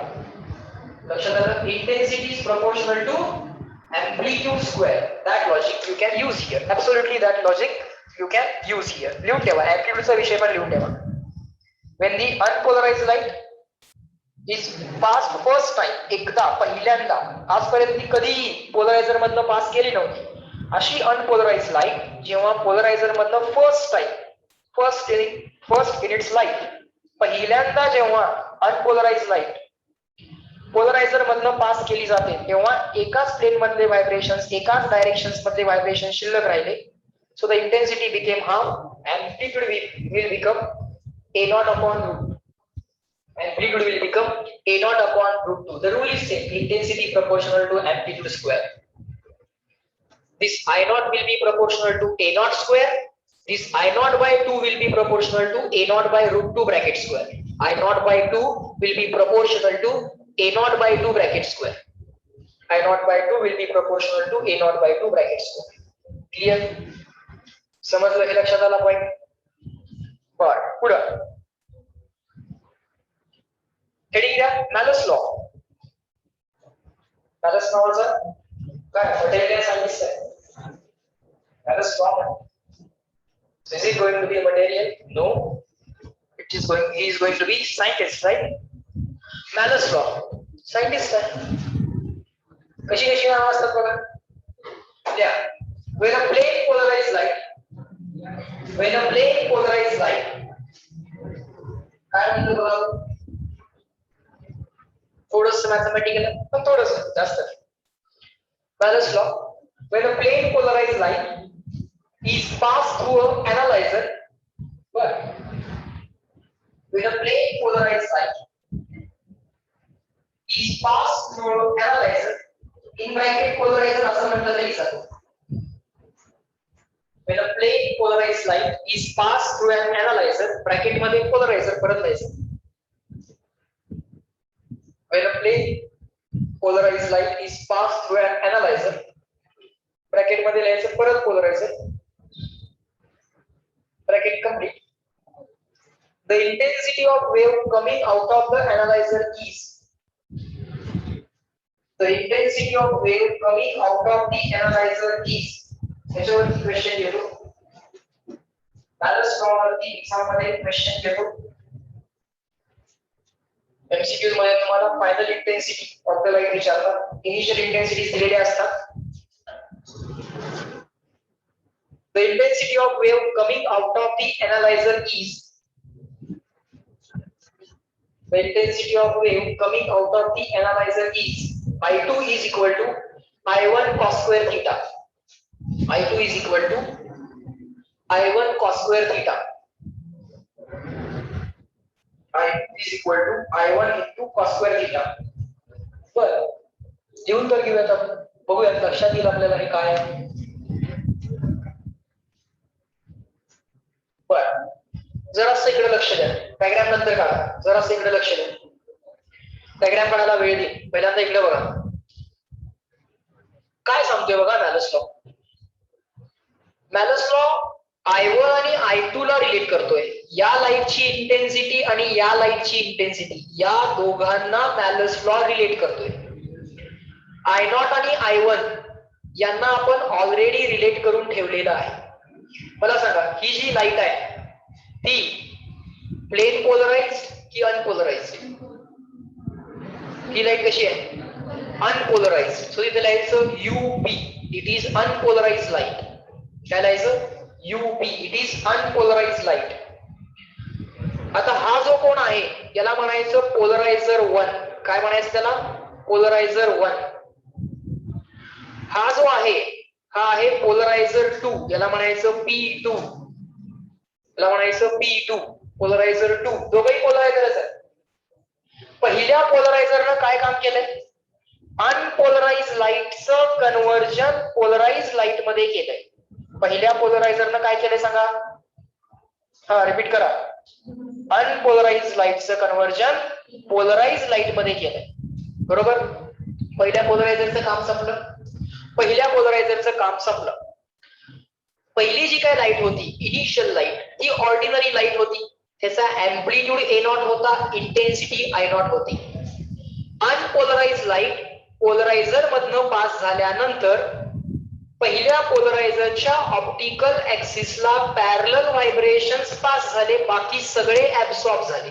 A: लक्षात आलं? Intensity is proportional to amplitude square. That logic you can use here. Absolutely that logic you can use here. लिहून ठेवा. amplitude चा विषय पण लिहून ठेवा. When the unpolarized light is passed first time, एकदा पहिल्यांदा, आजपर्यंत ती कधी पोलरायझर मधनं पास केली नव्हती, अशी अनपोलराइज्ड लाईट जेव्हा पोलरायझर मधनं फर्स्ट इन इट्स लाईफ पहिल्यांदा जेव्हा अनपोलराइज्ड लाईट पोलरायझर मधनं पास केली जाते तेव्हा एकाच प्लेन मधले व्हायब्रेशन्स, एकाच डायरेक्शन्स मधले व्हायब्रेशन शिल्लक राहिले. So the intensity became half. Amplitude will become A naught upon root 2. Amplitude will become A naught upon root 2. The rule is same. Intensity proportional to amplitude square. This I naught will be proportional to A naught square. This I naught by 2 will be proportional to A naught by root 2 bracket square. I naught by 2 will be proportional to A naught by 2 bracket square. I naught by 2 will be proportional to A naught by 2 bracket square. Clear? समजलं? हे लक्षात आला point? बर, पुढं heading घ्या. मॅलस law. मॅलस लॉचं काय material science आहे. मॅलस law is it going to be a material? No, he is going to be scientist, right? Malus law, scientist आहे. कशी नाव असतात बघा. When a plane polarized light काय म्हणतो बघा. थोडस मॅथमॅटिकल पण थोडस जास्त. Malus law, when a plane polarized light is passed through an analyzer, but when a plane polarized light is passed through an analyzer, in bracket polarizer असं म्हटलं तरी चालेल. When a plane polarized light is passed through an analyzer, bracket मध्ये polarizer परत लिहायचं. When a plane polarised light is pass through an analyser, bracket मध्ये लिहायचं परत polariser, bracket complete. The intensity of wave coming out of the analyzer is, the intensity of wave coming out of the analyzer is, त्याच्यावरती question घेतो, balance law वरती exam मध्ये question घेतो. MCQ मध्ये तुम्हाला final intensity of the light विचारतात, initial intensity दिलेल्या असतात. The intensity of wave coming out of the analyzer is, the intensity of wave coming out of the analyzer is, I2 is equal to I1 cos square theta. I2 is equal to I1 cos square theta. I2 is equal to I1 into cos square theta. बरं, लिहून तर घेऊयात आपण, बघूयात लक्षात येईल आपल्याला हे काय आहे. बरं, जरासं इकडे लक्ष द्या, डायग्राम नंतर काढा, जरासं इकडे लक्ष द्या, डायग्राम काढायला वेळ दे. पहिल्यांदा इकडे बघा काय सांगतोय बघा मॅलस लॉ. मॅलस लॉ I1 आणि I2 ला रिलेट करतोय. या लाईटची इंटेन्सिटी आणि या लाईटची इंटेन्सिटी या दोघांना मॅलस लॉ रिलेट करतोय. I0 आणि I1 यांना आपण ऑलरेडी रिलेट करून ठेवलेलं आहे. मला सांगा, ही जी लाईट आहे ती प्लेन पोलराइज्ड की अनपोलराइज्ड? ही लाईट कशी आहे? अनपोलराइज्ड. सो इथे लिहायचं UP, it is unpolarised light. काय लिहायचं? UP, it is unpolarised light. आता हा जो कोण आहे याला म्हणायचं पोलरायझर 1. काय म्हणायचं त्याला? पोलरायझर 1. हा जो आहे हा आहे पोलरायझर 2, याला म्हणायचं P2, याला म्हणायचं P2, पोलरायझर 2. दोघंही पोलरायझरच आहेत. पहिल्या पोलरायझरनं काय काम केलंय? अनपोलराइज्ड लाईटचं कन्व्हर्जन पोलराइज्ड लाईट मध्ये केलंय. पहिल्या पोलरायझरनं काय केलंय सांगा? हा, रिपीट करा. अनपोलराइज्ड लाईटचं कन्व्हर्जन पोलराइज्ड लाईट मध्ये केलंय. बरोबर? पहिल्या पोलरायझरचं काम संपलं. पहिल्या पोलरायझरचं काम संपलं. पहिली जी काय लाईट होती, इनिशियल लाईट, ती ऑर्डिनरी लाईट होती. त्याचा एम्प्लिट्यूड A0 होता, इंटेन्सिटी I0 होती. अनपोलराइज्ड लाईट पोलरायझर मधनं पास झाल्यानंतर पहिल्या पोलरायझरच्या ऑप्टिकल ऍक्सिसला पॅरलल व्हायब्रेशन्स पास झाले, बाकी सगळे ऍब्सॉर्ब झाले,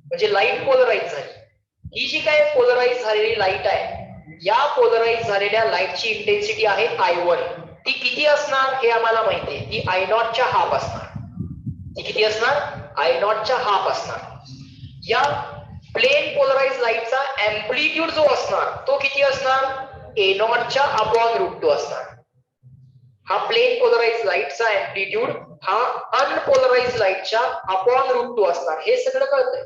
A: म्हणजे लाईट पोलराइज झाली. ही जी काय पोलराइज झालेली लाईट आहे, या पोलराइज झालेल्या लाईटची इंटेन्सिटी आहे I1. ती किती असणार हे आम्हाला माहिती आहे. ती I0 च्या हाफ असणार. ती किती असणार? I0 च्या हाफ असणार. या प्लेन पोलराइज लाईटचा एम्प्लिट्यूड जो असणार तो किती असणार? A0 च्या अपॉन √2 असणार. हा प्लेन पोलराइज लाईटचा एम्प्लिट्यूड हा अनपोलराइज लाईटच्या अपॉन √2 असणार. हे सगळं कळतंय.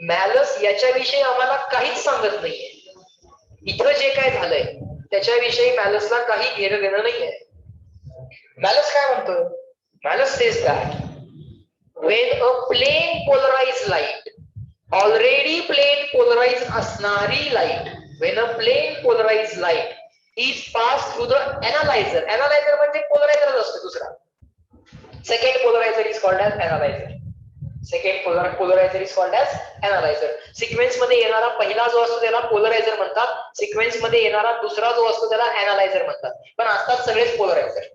A: मॅलस याच्याविषयी आम्हाला काहीच सांगत नाहीये. इथं जे काय झालंय त्याच्याविषयी मॅलसला काही घेणं देणं नाहीये. मॅलस काय म्हणतोय? Malus says that when a plane polarized light, already plane polarized असणारी light, when a plane polarized light is passed through the analyzer, analyzer म्हणजे polarizer असतो दुसरा. Second polarizer is called as analyzer. Second polarizer is called as analyzer. Sequence मध्ये येणारा पहिला जो असतो त्याला पोलरायझर म्हणतात. सिक्वेन्स मध्ये येणारा दुसरा जो असतो त्याला एनालायझर म्हणतात. पण असतात सगळेच पोलरायझर.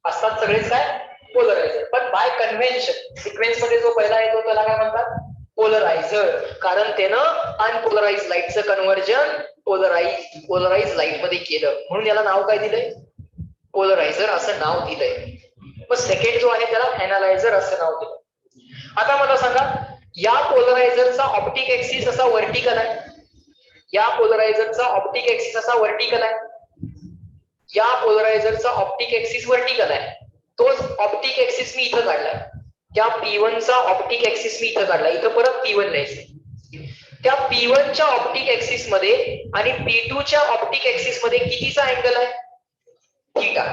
A: असतात सगळेच काय? पोलरायझर. पण बाय कन्व्हेन्शन सिक्वेन्स मध्ये जो पहिला येतो त्याला काय म्हणतात? पोलरायझर. कारण त्यानं अनपोलराइज्ड लाईटचं कन्व्हर्जन पोलराइज्ड लाईट मध्ये केलं, म्हणून याला नाव काय दिलंय? पोलरायझर असं नाव दिलंय. मग सेकंड जो आहे त्याला एनालायझर असं नाव दिलं. आता मला सांगा, या पोलरायझरचा ऑप्टिक ऍक्सिस असा व्हर्टिकल आहे. या पोलरायझरचा ऑप्टिक ऍक्सिस असा व्हर्टिकल आहे. या पोलरायझरचा ऑप्टिक ऍक्सिस व्हर्टिकल आहे. तोच ऑप्टिक ऍक्सिस मी इथं काढलाय. त्या P1 चा ऑप्टिक ऍक्सिस मी इथं काढला. इथं परत P1 लिहायचं. त्या P1 च्या ऑप्टिक ऍक्सिस मध्ये आणि P2 च्या ऑप्टिक ऍक्सिस मध्ये कितीचा अँगल आहे? थीटा.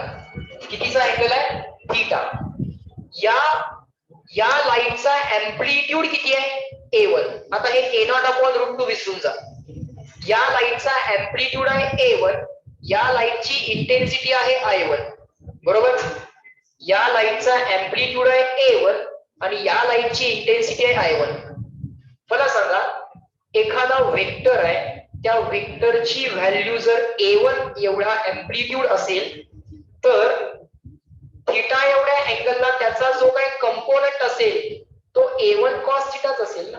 A: कितीचा अँगल आहे? थीटा. या लाईटचा एम्प्लिट्यूड किती आहे? A1. आता हे A0 अपॉन √2 विसरून जा. या लाईटचा अँप्लिट्यूड आहे A1, या लाईटची इंटेन्सिटी आहे I1, बरोबर. या लाईटचा अँप्लिट्यूड आहे A1 आणि या लाईटची इंटेन्सिटी आहे I1. मला सांगा एखादा वेक्टर आहे, त्या वेक्टरची व्हॅल्यू जर A1 एवढा अँप्लिट्यूड असेल तर थिटा एवढ्या अँगलला त्याचा जो काही कंपोनंट असेल तो A1 cos थिटाच असेल ना.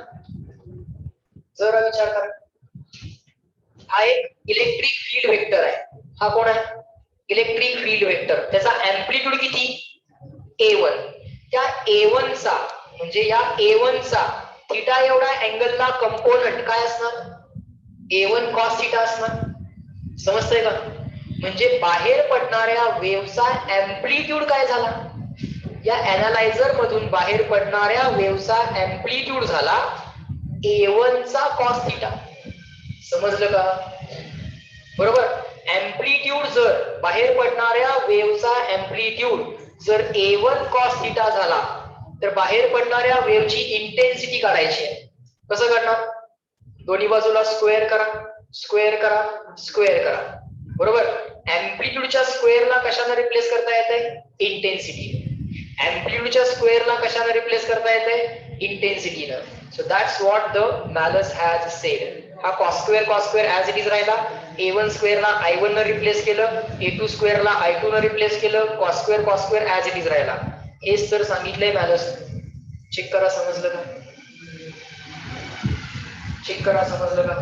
A: जरा विचार करा. हा एक इलेक्ट्रिक फील्ड वेक्टर आहे. हा कोण आहे? Electric field vector. त्याचा अँप्लिट्यूड किती? A1. त्या A1 चा म्हणजे या A1 चा थिटा एवढा अँगलला कंपोनंट काय असणार? A1 cos थिटा असणार. समजतंय का? म्हणजे बाहेर पडणाऱ्या वेव्हचा अँप्लिट्यूड काय झाला? या अॅनालायझर मधून बाहेर पडणाऱ्या वेव्हचा अँप्लिट्यूड झाला A1 चा cos थिटा. समजलं का? बरोबर. अँप्लिट्यूड जर बाहेर पडणाऱ्या वेव्हचा अँप्लिट्यूड जर A1 cos थिटा झाला तर बाहेर पडणाऱ्या वेव्हची इंटेन्सिटी काढायची आहे. कसं करणार? दोन्ही बाजूला स्क्वेअर करा, स्क्वेअर करा, स्क्वेअर करा, बरोबर. अँप्लिट्यूडच्या स्क्वेअरला कशाने रिप्लेस करता येते? इंटेन्सिटी. अँप्लिट्यूडच्या स्क्वेअरला कशाने रिप्लेस करता येते? इंटेन्सिटीनं. So that's what the Malus has said. हा cos square as it is राहिला. A1 स्क्वेअरला I1 ने रिप्लेस केलं, A2 स्क्वेअरला I2 ने रिप्लेस केलं, cos square as it is राहिला. हेच तर सांगितलंय मॅलस. चेक करा, समजलं का? चेक करा, समजलं का?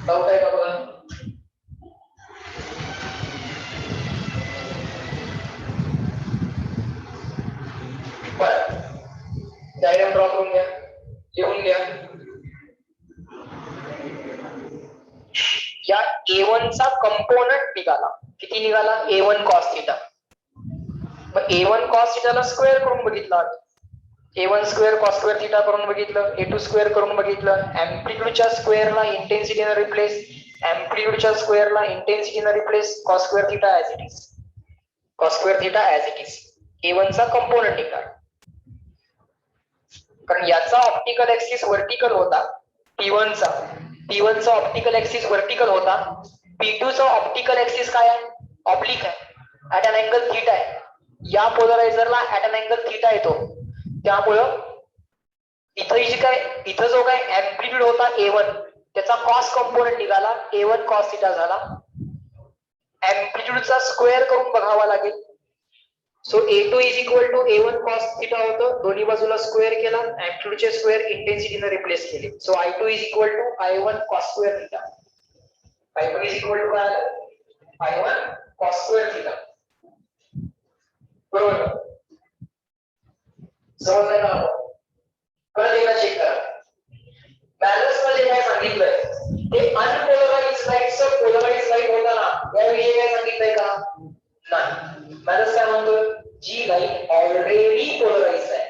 A: डाऊट आहे का बघा? डायग्राम ड्रॉ करून घ्या, लिहून घ्या. या A1 चा कंपोनंट निघाला. किती निघाला? A1 cos theta. मग A1 cos थिटाला स्क्वेअर करून बघितलं, A1 square cos square theta करून बघितलं, A2 स्क्वेअर करून बघितलं. अँप्लिट्यूडच्या स्क्वेअरला इंटेन्सिटीने रिप्लेस, अँप्लिट्यूडच्या स्क्वेअरला इंटेन्सिटीने replace, cos square theta as it is, cos square theta as it is. A1 चा कंपोनंट निघाला. कारण याचा ऑप्टिकल ऍक्सिस वर्टिकल होता P1 चा. P1 चा ऑप्टिकल ऍक्सिस वर्टिकल होता. P2 चा ऑप्टिकल ऍक्सिस काय आहे? ऑब्लिक आहे, ऍट अन अँगल थीटा आहे. या पोलरायझरला ऍट अन अँगल थीटा येतो. त्यामुळं इथं जो काय अँप्लिट्यूड होता A1 त्याचा कॉस कंपोनंट निघाला, A1 cos थिटा झाला. अँप्लिट्यूडचा स्क्वेअर करून बघावा लागेल. So A2 is equal to A1 cos theta होतं. दोन्ही बाजूला स्क्वेअर केला, अँप्लिट्यूडचे स्क्वेअर इंटेन्सिटीने रिप्लेस केले. So I2 is equal to I1 cos square theta. I2 is equal to काय? I1 cos square theta. बरोबर. समजलं का? परत एकदा चेक करा. बॅलन्स मध्ये काय सांगितलंय ते अनपोलराइज्ड लाईटचं पोलराइज्ड लाईट होता ना, याविषयी काय सांगितलंय का? नाही. बॅलन्स काय म्हणतोय? जी लाईट ऑलरेडी पोलराइज्ड आहे,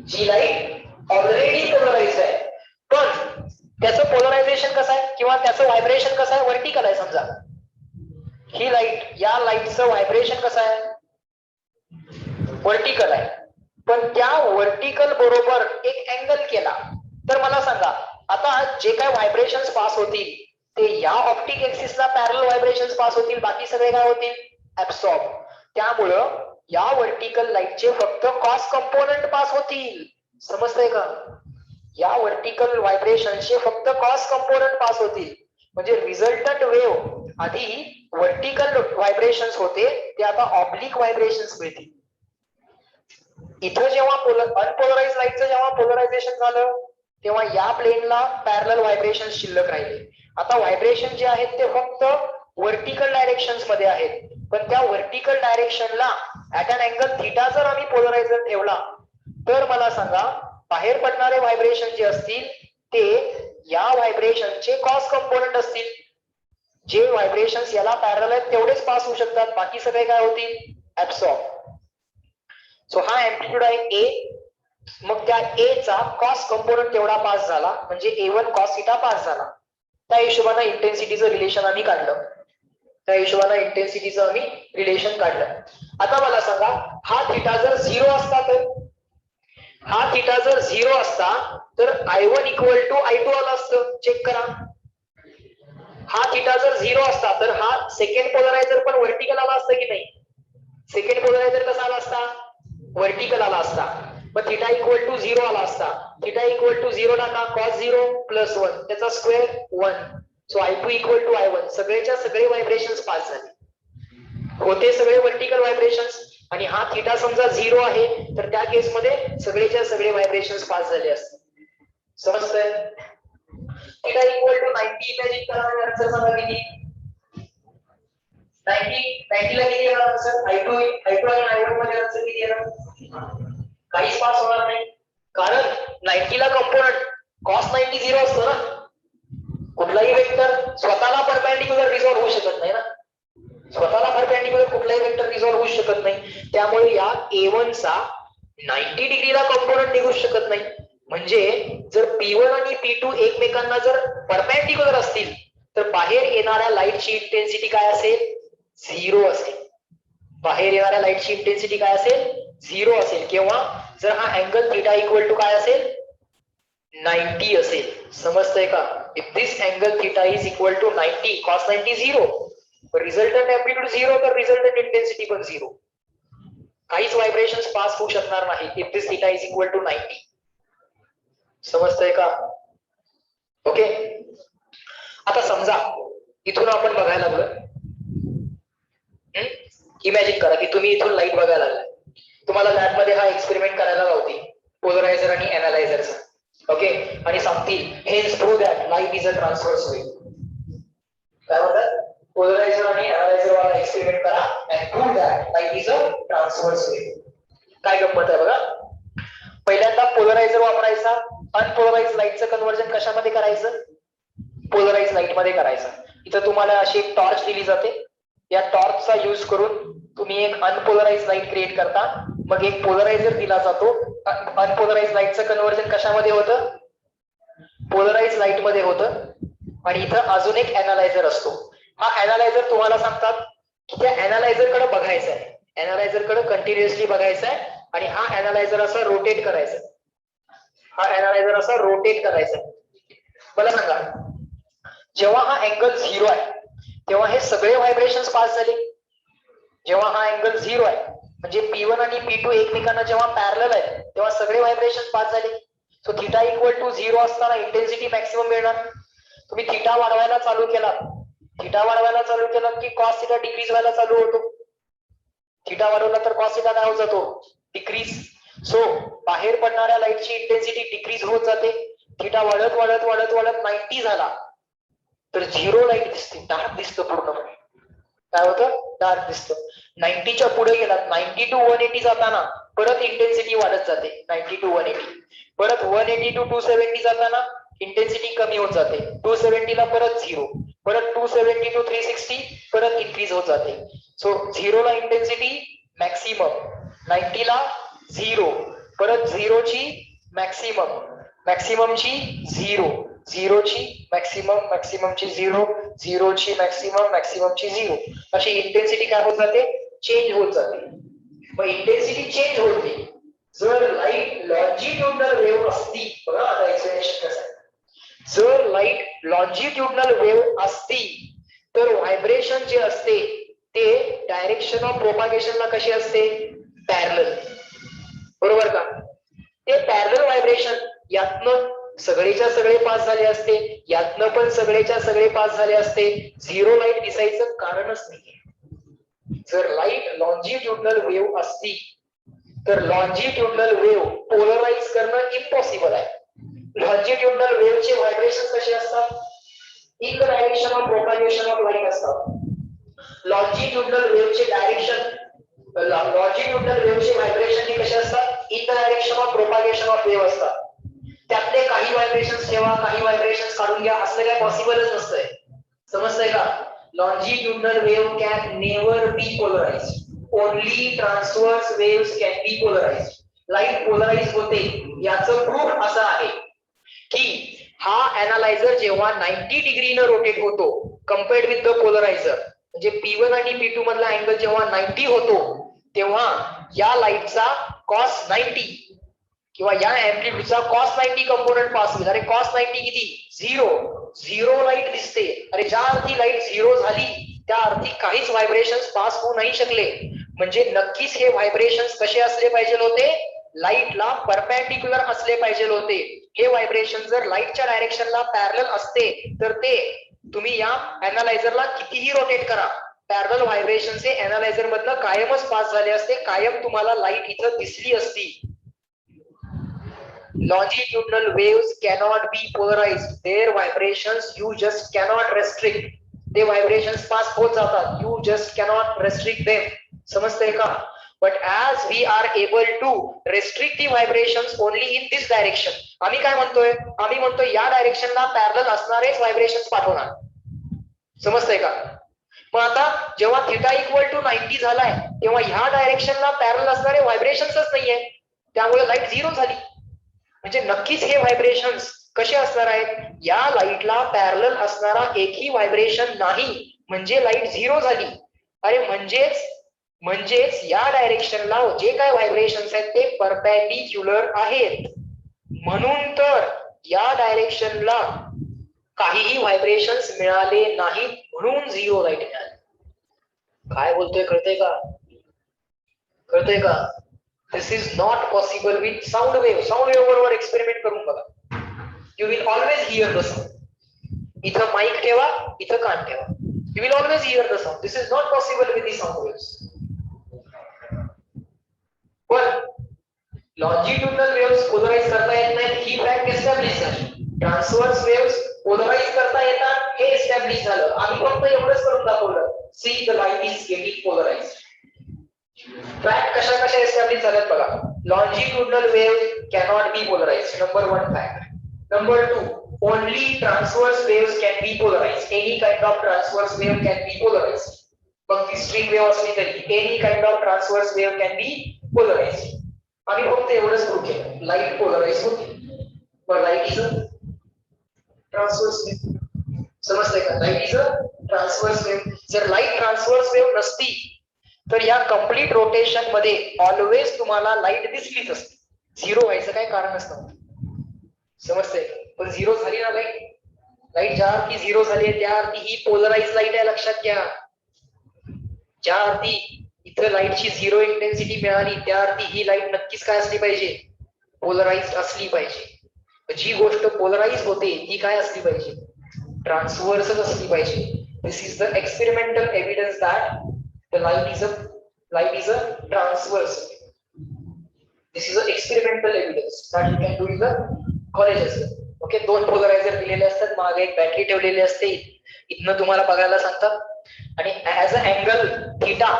A: जी लाईट ऑलरेडी पोलराइज्ड आहे, पण त्याचं पोलरायझेशन कसं आहे किंवा त्याचं व्हायब्रेशन कसं आहे? वर्टिकल आहे. समजा ही लाईट, या लाईटचं व्हायब्रेशन कसं आहे? वर्टिकल आहे. पण त्या वर्टिकल बरोबर एक अँगल केला तर मला सांगा आता जे काय व्हायब्रेशन्स पास होतील ते या ऑप्टिक ऍक्सिसला पॅरलल व्हायब्रेशन्स पास होतील, बाकी सगळे काय होतील? ऍब्सॉर्ब. त्यामुळं या वर्टिकल लाईटचे फक्त कॉस कंपोनंट पास होतील. समजतंय का? या वर्टिकल व्हायब्रेशनचे फक्त कॉस कंपोनंट पास होतील. म्हणजे रिझल्टंट वेव्ह आधी वर्टिकल व्हायब्रेशन्स होते ते आता ऑब्लिक व्हायब्रेशन्स मिळतील. इथं जेव्हा अनपोलराइज्ड लाईटचं जेव्हा पोलरायझेशन झालं तेव्हा या प्लेनला पॅरलल व्हायब्रेशन शिल्लक राहिले. आता व्हायब्रेशन जे आहेत ते फक्त वर्टिकल डायरेक्शन्स मध्ये आहेत, पण त्या वर्टिकल डायरेक्शनला ऍट अन अँगल थीटा जर आम्ही पोलरायझर ठेवला तर मला सांगा बाहेर पडणारे व्हायब्रेशन जे असतील ते या व्हायब्रेशनचे कॉस कंपोनंट असतील. जे व्हायब्रेशन्स याला पॅरलल आहेत तेवढेच पास होऊ शकतात, बाकी सगळे काय होतील? ऍब्सॉर्ब. सो हा अँप्लिट्यूड आहे A. मग त्या A चा कॉस कंपोनंट तेवढा पास झाला म्हणजे A1 cos थिटा पास झाला. त्या हिशोबानं इंटेन्सिटीचं रिलेशन आम्ही काढलं. आता मला सांगा हा थिटा जर 0 असता तर, हा थिटा जर 0 असता तर I1 इक्वल टू I2 आलं असतं. चेक करा. हा थिटा जर 0 असता तर हा सेकंड पोलरायझर पण व्हर्टिकल आला असता की नाही? सेकंड पोलरायझर कसा आला असता? व्हर्टिकल आला असता. मग थिटा इक्वल टू 0 आला असता. थिटा इक्वल टू 0 टाका, cos 0 प्लस 1 त्याचा square 1. So I2 equal to I1. सगळेच्या सगळे व्हायब्रेशन्स पास झाले. होते सगळे व्हर्टिकल व्हायब्रेशन्स आणि हा थिटा समजा 0 आहे तर त्या केस मध्ये सगळेच्या सगळे व्हायब्रेशन्स पास झाले असते. समजतंय? थिटा इक्वल टू 90 इमॅजिन करा आणि आन्सर सांगा किती? 90 ला किती येणार सर? I2 आणि I1 मध्ये आन्सर किती येणार? काहीच पास होणार नाही. कारण 90 ला कंपोनंट cos 90 0 असतो ना. कुठलाही वेक्टर स्वतःला परपेंडिक्युलर रिझॉल्व्ह होऊ शकत नाही ना. स्वतःला परपेंडिक्युलर कुठलाही वेक्टर रिझॉल्व्ह होऊ शकत नाही. त्यामुळे या A1 चा 90 डिग्रीला कंपोनंट निघू शकत नाही. म्हणजे जर P1 आणि P2 एकमेकांना जर परपेंडिक्युलर असतील तर बाहेर येणाऱ्या लाईटची इंटेन्सिटी काय असेल? 0 असेल. बाहेर येणाऱ्या लाईटची इंटेन्सिटी काय असेल? 0 असेल. किंवा जर हा अँगल थिटा इक्वल टू काय असेल? 90 असेल. समजतंय का? If this angle theta is equal to 90 cos 90 0, resultant amplitude 0 तर रिझल्टंट इंटेन्सिटी पण 0. काहीच व्हायब्रेशन्स पास होऊ शकणार नाही if this theta is equal to 90. समजतंय का? ओके. आता समजा इथून आपण बघायला लागलो. इमॅजिन करा की तुम्ही इथून लाईट बघायला लागलाय. तुम्हाला लॅब मध्ये हा एक्सपेरिमेंट करायला लावतील पोलरायझर आणि अॅनालायझरचा. ओके. आणि सांगतील hence prove that light is a transverse wave. काय म्हणतात? पोलरायझर आणि अॅनालायझर वाला एक्सपेरिमेंट करा and prove that light is a transverse wave. काय गंमत आहे बघा. पहिल्यांदा पोलरायझर वापरायचा. अनपोलराइज लाईटचं कन्व्हर्जन कशामध्ये करायचं? पोलराइज लाईट मध्ये करायचं. इथं तुम्हाला अशी एक टॉर्च दिली जाते. या टॉर्चचा यूज करून तुम्ही एक अनपोलराइज लाईट क्रिएट करता. मग एक पोलरायझर दिला जातो. अनपोलराइज लाईटचं कन्व्हर्जन कशामध्ये होतं? पोलराइज लाईट मध्ये होतं. आणि इथं अजून एक अॅनालायझर असतो. हा अॅनालायझर तुम्हाला सांगतात की त्या अॅनालायझर कडे बघायचं आहे. अॅनालायझर कडे कंटिन्युअसली बघायचं आहे आणि हा अॅनालायझर असा रोटेट करायचा. हा अॅनालायझर असा रोटेट करायचा. मला सांगा, जेव्हा हा अँगल 0 आहे तेव्हा हे सगळे व्हायब्रेशन्स पास झाले. जेव्हा हा अँगल 0 आहे म्हणजे P1 आणि P2 एकमेकांना जेव्हा पॅरलल आहे तेव्हा सगळे व्हायब्रेशन्स पास झाले. सो थिटा इक्वल टू 0 असताना इंटेन्सिटी मॅक्सिमम मिळणार. तुम्ही थिटा वाढवायला चालू केला. थिटा वाढवायला चालू केला की कॉस थिटा डिक्रीज व्हायला चालू होतो. थिटा वाढवला तर कॉस थिटा काय होत जातो? डिक्रीज. सो बाहेर पडणाऱ्या लाईटची इंटेन्सिटी डिक्रीज होत जाते. थिटा वाढत वाढत वाढत वाढत 90 झाला तर 0 लाईट दिसते. डार्क दिसतं पूर्णपणे. काय होतं? डार्क दिसतं. 90च्या पुढे गेलात 90 टू 180 जाताना परत इंटेन्सिटी वाढत जाते. 90 टू 180. परत 180 टू 270 जाताना इंटेन्सिटी कमी होत जाते. 270 ला परत 0. परत 270 टू 360 परत इन्क्रीज होत जाते. सो 0 ला इंटेन्सिटी मॅक्सिमम, 90 ला 0, परत 0 ची मॅक्सिमम, मॅक्सिममची 0, 0 ची मॅक्सिमम, मॅक्सिममची 0, 0 ची मॅक्सिमम, मॅक्सिममची 0. अशी इंटेन्सिटी काय होत जाते? चेंज होत जाते. मग इंटेन्सिटी चेंज होते. जर लाईट लॉन्जिट्युडनल वेव्ह असती, बघा आता एक्सप्लेनेशन कसं आहे. जर लाईट लॉन्जिट्युडनल वेव्ह असती तर व्हायब्रेशन जे असते ते डायरेक्शन ऑफ प्रोपागेशनला कशी असते? पॅरलल. बरोबर का? ते पॅरलल व्हायब्रेशन यातनं सगळेच्या सगळे पास झाले असते. यातनं पण सगळेच्या सगळे पास झाले असते. 0 लाईट दिसायचं कारणच नाहीये. जर लाईट लॉन्जिट्युडनल वेव्ह असती तर लॉन्जिट्युडनल वेव्ह पोलराइज करणं इम्पॉसिबल आहे. लॉन्जिट्युडनल वेव्हचे व्हायब्रेशन कसे असतात? In the direction of propagation of light असतात. लॉन्जिट्युडनल वेव्हचे डायरेक्शन, लॉन्जिट्युडनल वेव्हचे व्हायब्रेशन हे कसे असतात? In the direction of propagation of wave असतात. त्यातले काही व्हायब्रेशन्स ठेवा, काही व्हायब्रेशन्स काढून घ्या, असं काय पॉसिबलच नसतंय. समजतंय का? Longitudinal wave can never be polarized. Only transverse waves can be polarized. Light polarize होते याचं प्रूफ असं आहे की हा अॅनालायझर जेव्हा 90 डिग्रीनं रोटेट होतो कंपेअर्ड विथ द पोलरायझर, म्हणजे P1 आणि P2 मधला अँगल जेव्हा 90 होतो तेव्हा या लाईटचा cos 90 किंवा या अँप्लिट्यूडचा cos 90 कंपोनंट पास होईल. अरे cos 90 किती? 0 लाईट दिसते. अरे ज्या अर्थी लाईट 0 झाली त्या अर्थी काहीच व्हायब्रेशन्स पास होऊ नाही शकले. म्हणजे नक्कीच हे व्हायब्रेशन्स कसे असले पाहिजे होते? लाईटला परपेंडिक्युलर असले पाहिजे होते. हे व्हायब्रेशन जर लाईटच्या डायरेक्शनला पॅरलल असते तर ते तुम्ही या अॅनालायझरला कितीही रोटेट करा, पॅरलल व्हायब्रेशन से अॅनालायझर मधनं कायमच पास झाले असते. कायम तुम्हाला लाईट इथं दिसली असती. Longitudinal waves cannot be polarized. Their vibrations you just cannot restrict. ते vibrations pass होत जातात. You just cannot restrict them. समजतंय का? But as we are able to restrict the vibrations only in this direction. आम्ही काय म्हणतोय? आम्ही म्हणतोय या डायरेक्शनला पॅरलल असणारेच व्हायब्रेशन्स पाठवणार. समजतंय का? मग आता जेव्हा थिटा इक्वल टू 90 झालाय तेव्हा ह्या डायरेक्शनला पॅरलल असणारे व्हायब्रेशन्सच नाहीये. त्यामुळे लाईट 0 झाली. म्हणजे नक्कीच हे व्हायब्रेशन्स कसे असणार आहेत? या लाईटला पॅरलल असणारा एकही व्हायब्रेशन नाही, म्हणजे लाईट 0 झाली. अरे म्हणजेच या डायरेक्शनला जे काय व्हायब्रेशन्स आहेत ते परपेंडिक्युलर आहेत. म्हणून तर या डायरेक्शनला काहीही व्हायब्रेशन्स मिळाले नाहीत, म्हणून 0 लाईट मिळाली. काय बोलतोय कळतंय का? कळतंय का? This is not possible with sound wave. Sound wave बरोबर एक्सपेरिमेंट करून बघा. You will always hear the sound. इथं माईक ठेवा, इथं कान ठेवा. You will always hear the sound. This is not possible with the sound waves. पण longitudinal waves polarise करता येत नाहीत ही फॅक्ट एस्टॅब्लिश झाली. ट्रान्सव्हर्स वेव्स पोलराइज करता येतात हे एस्टॅब्लिश झालं. आम्ही फक्त एवढंच करून दाखवलं. See the light is getting polarized. Fact कशा कशा एस्टॅब्लिश झाल्यात बघा. Longitudinal wave cannot be polarized. Number 1 fact. Number 2, only transverse waves can be polarized. Any kind of transverse wave can be polarized. मग ती स्ट्रिंग वेव्ह असली तरी any kind of transverse wave can be polarized. आम्ही फक्त एवढंच prove केलं, light polarize होते. पण light is a transverse wave. समजतंय का? Light is a transverse wave. जर लाईट ट्रान्सव्हर्स वेव्ह नसती तर या कंप्लीट रोटेशन मध्ये ऑलवेज तुम्हाला लाईट दिसलीच असते. 0 व्हायचं काय कारणच नव्हतं. समजतंय? पण 0 झाली ना लाईट. लाईट ज्या अर्थी 0 झाली आहे त्या अर्थी ही पोलराइज लाईट आहे, लक्षात घ्या. ज्या अर्थी इथं लाईटची 0 इंटेन्सिटी मिळाली त्या अर्थी ही लाईट नक्कीच काय असली पाहिजे? पोलराइज्ड असली पाहिजे. जी गोष्ट पोलराइज होते ती काय असली पाहिजे? ट्रान्सव्हर्सच असली पाहिजे. This is the experimental evidence that the light is a transverse. This is an experimental evidence that you can do in the college as well. Okay, 2 पोलरायझर दिलेले असतात, मागे एक बॅटरी ठेवलेली असते, इथनं तुम्हाला बघायला सांगतात आणि ऍज अ अँगल थीटा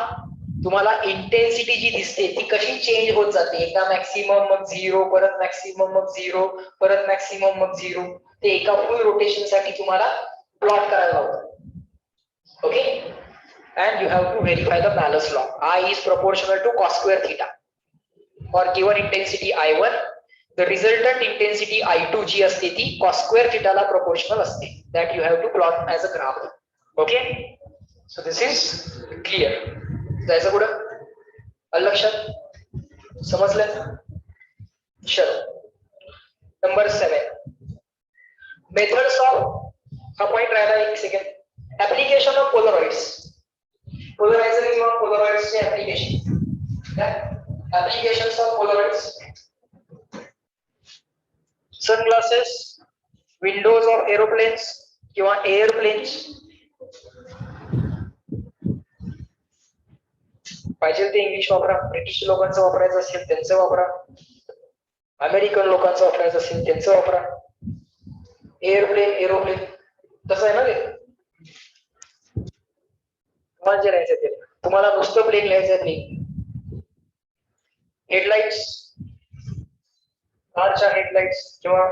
A: तुम्हाला इंटेन्सिटी जी दिसते ती कशी चेंज होत जाते. एकदा मॅक्सिमम मग 0, परत मॅक्सिमम मग 0, परत मॅक्सिमम मग 0. ते एका फुल रोटेशन साठी तुम्हाला प्लॉट करायला लावतात. Okay, and you have to verify the Malus law. I is proportional to cos square theta. For given intensity I1, the resultant intensity I2 जी असते ती cos square theta ला proportional असते. That you have to plot as a graph. Okay? So this is clear. जायचं पुढं? लक्षात? समजलं? चलो. Number 7. Methods of हा point राहिला एक second. Application of Polaroids. Polarizer is one Polaroids चे application. Applications of Polaroids. Sunglasses, windows of aeroplanes किंवा airplanes. पाहिजे ते इंग्लिश वापरा. ब्रिटिश लोकांचं वापरायचं असेल त्यांचं वापरा. अमेरिकन लोकांचं वापरायचं असेल त्यांचं वापरा. एअरप्लेन, एरोप्लेन तसं आहे ना ते. म्हणजे राहायचं ते तुम्हाला नुसतं प्लेन लिहायचं नाही. हेडलाइट्स, कारच्या हेडलाइट्स किंवा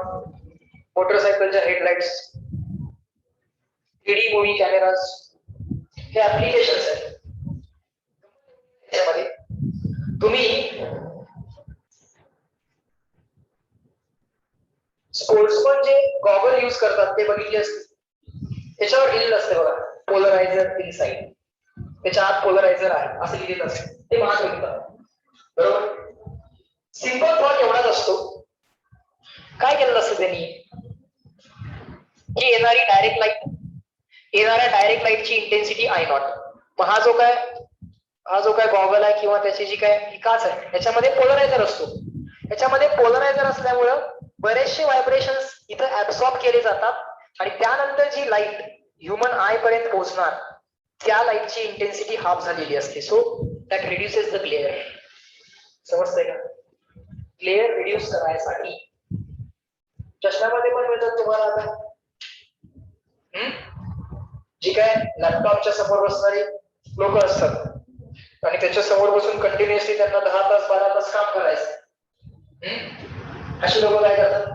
A: मोटरसायकलच्या हेडलाइट्स, 3D मूवी कॅमेराज, हे ऍप्लिकेशन्स आहेत. त्यामध्ये तुम्ही स्पोर्ट्समन जे गॉगल यूज करतात ते बघितले असते. त्याच्यावर लिहिलेलं असते बघा, पोलरायझर इनसाइड. त्याच्या आत पोलरायझर आहे असं लिहिलेलं असतं. ते महाग बरोबर. सिंपल थॉट एवढाच असतो. काय केलं असतं त्यांनी की येणाऱ्या डायरेक्ट लाईटची इंटेन्सिटी आय नॉट. मग हा जो काय गॉगल आहे किंवा त्याची जी काय काच आहे त्याच्यामध्ये पोलरायझर असतो. याच्यामध्ये पोलरायझर असल्यामुळं बरेचसे व्हायब्रेशन्स इथं ऍब्सॉर्ब केले जातात आणि त्यानंतर जी लाईट ह्युमन आय पर्यंत पोहोचणार त्या लाईटची इंटेन्सिटी हाफ झालेली असते. So that reduces the glare. समजतंय का? ग्लेअर रिड्यूस करायसाठी चष्म्यामध्ये पण मिळतात तुम्हाला आता. जी काय लॅपटॉपच्या समोर बसणारी लोक असतात आणि त्याच्या समोर बसून कंटिन्युअसली त्यांना 10 तास 12 तास काम करायचं. अशी लोक काय करतात?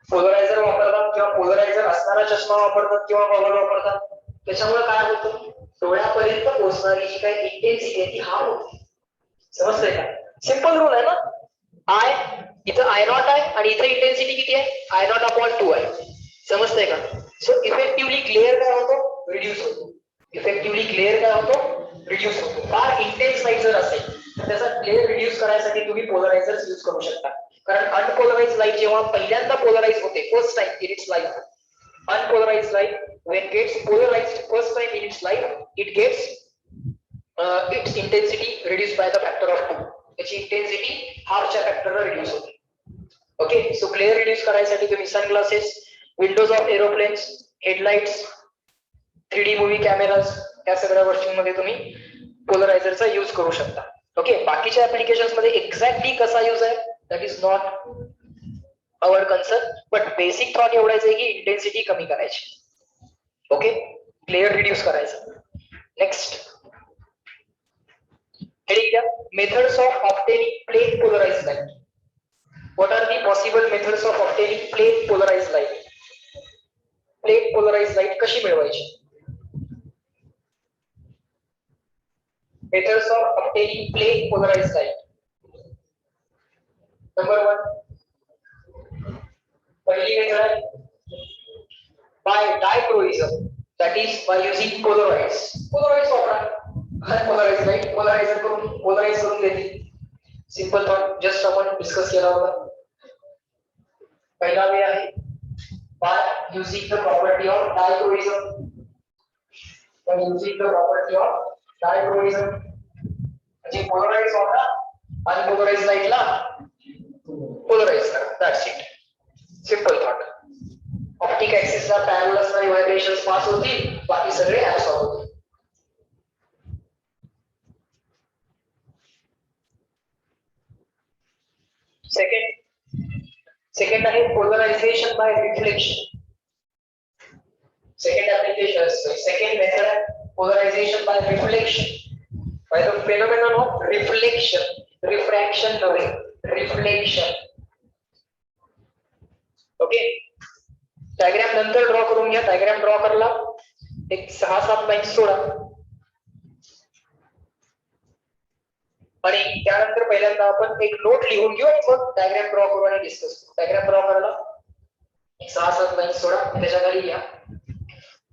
A: पोलरायझर वापरतात किंवा पोलरायझर असणारा चष्मा वापरतात किंवा गॉगल वापरतात. त्याच्यामुळे काय होतं? डोळ्यापर्यंत पोहोचणारी जी काही इंटेन्सिटी आहे ती हाफ होते. समजतंय का? सिंपल रूल आहे ना. आय इथं आय नॉट आहे आणि इथं इंटेन्सिटी किती आहे? आय नॉट अपॉन 2 आहे. समजतंय का? सो इफेक्टिव्हली ग्लेअर काय होतो? रिड्यूस होतो. इफेक्टिव्हली ग्लेअर काय होतो? रिड्यूस होतो. फार इंटेन्स लाईट जर असेल तर त्याचा ग्लेअर रिड्यूस करायसाठी तुम्ही पोलरायझर्स यूज करू शकता. कारण अनपोलराइज लाईट जेव्हा पहिल्यांदा पोलराइज होते first time in its life, unpolarize light when gets polarized first time in its life it gets its intensity reduced by the factor of 2. त्याची इंटेन्सिटी हाफच्या फॅक्टरला रिड्यूस होते. ओके, सो ग्लेअर रिड्यूस करायसाठी तुम्ही sunglasses, Windows of aeroplanes, headlights, 3D movie cameras या सगळ्या गोष्टींमध्ये तुम्ही पोलरायझरचा use करू शकता. ओके, बाकीच्या ऍप्लिकेशन्स मध्ये एक्झॅक्टली कसा यूज आहे that is not our concern, but basic thought एवढाच आहे की इंटेन्सिटी कमी करायची. ओके, ग्लेअर रिड्यूस करायचं. नेक्स्ट हेडिंग द्या, methods of obtaining plane polarised light. What are the possible methods of obtaining plane polarized light? Plane polarized light कशी मिळवायची? Methods of obtaining plane polarized light. Number 1. पहिली method आहे by dichroism, that is by using polarize. Polarize वापरा. Polarized light polarizer करून polarize करून देते. Simple thought just आपण discuss केला होता. पहिला वे आहे by using the property of dichroism. By using the property of dichroism, म्हणजे polarize वापरा आणि polarized light ला polarize करा. That's it. Simple thought. Optic axis ला पॅरलल असणारे व्हायब्रेशन्स पास होतील, बाकी सगळे ऍब्सॉर्ब होतील. सेकंड आहे polarisation by reflection. Second method आहे polarisation by reflection, by the phenomenon of reflection. Refraction नव्हे, रिफ्लेक्शन. ओके, डायग्राम नंतर ड्रॉ करून घ्या. डायग्राम ड्रॉ करला एक 6-7 लाईन्स सोडा आणि त्यानंतर पहिल्यांदा आपण एक नोट लिहून घेऊ आणि मग डायग्राम ड्रॉ करू आणि डिस्कस करू. डायग्राम ड्रॉ करायला 6-7 लाईन्स सोडा, त्याच्या खाली लिहा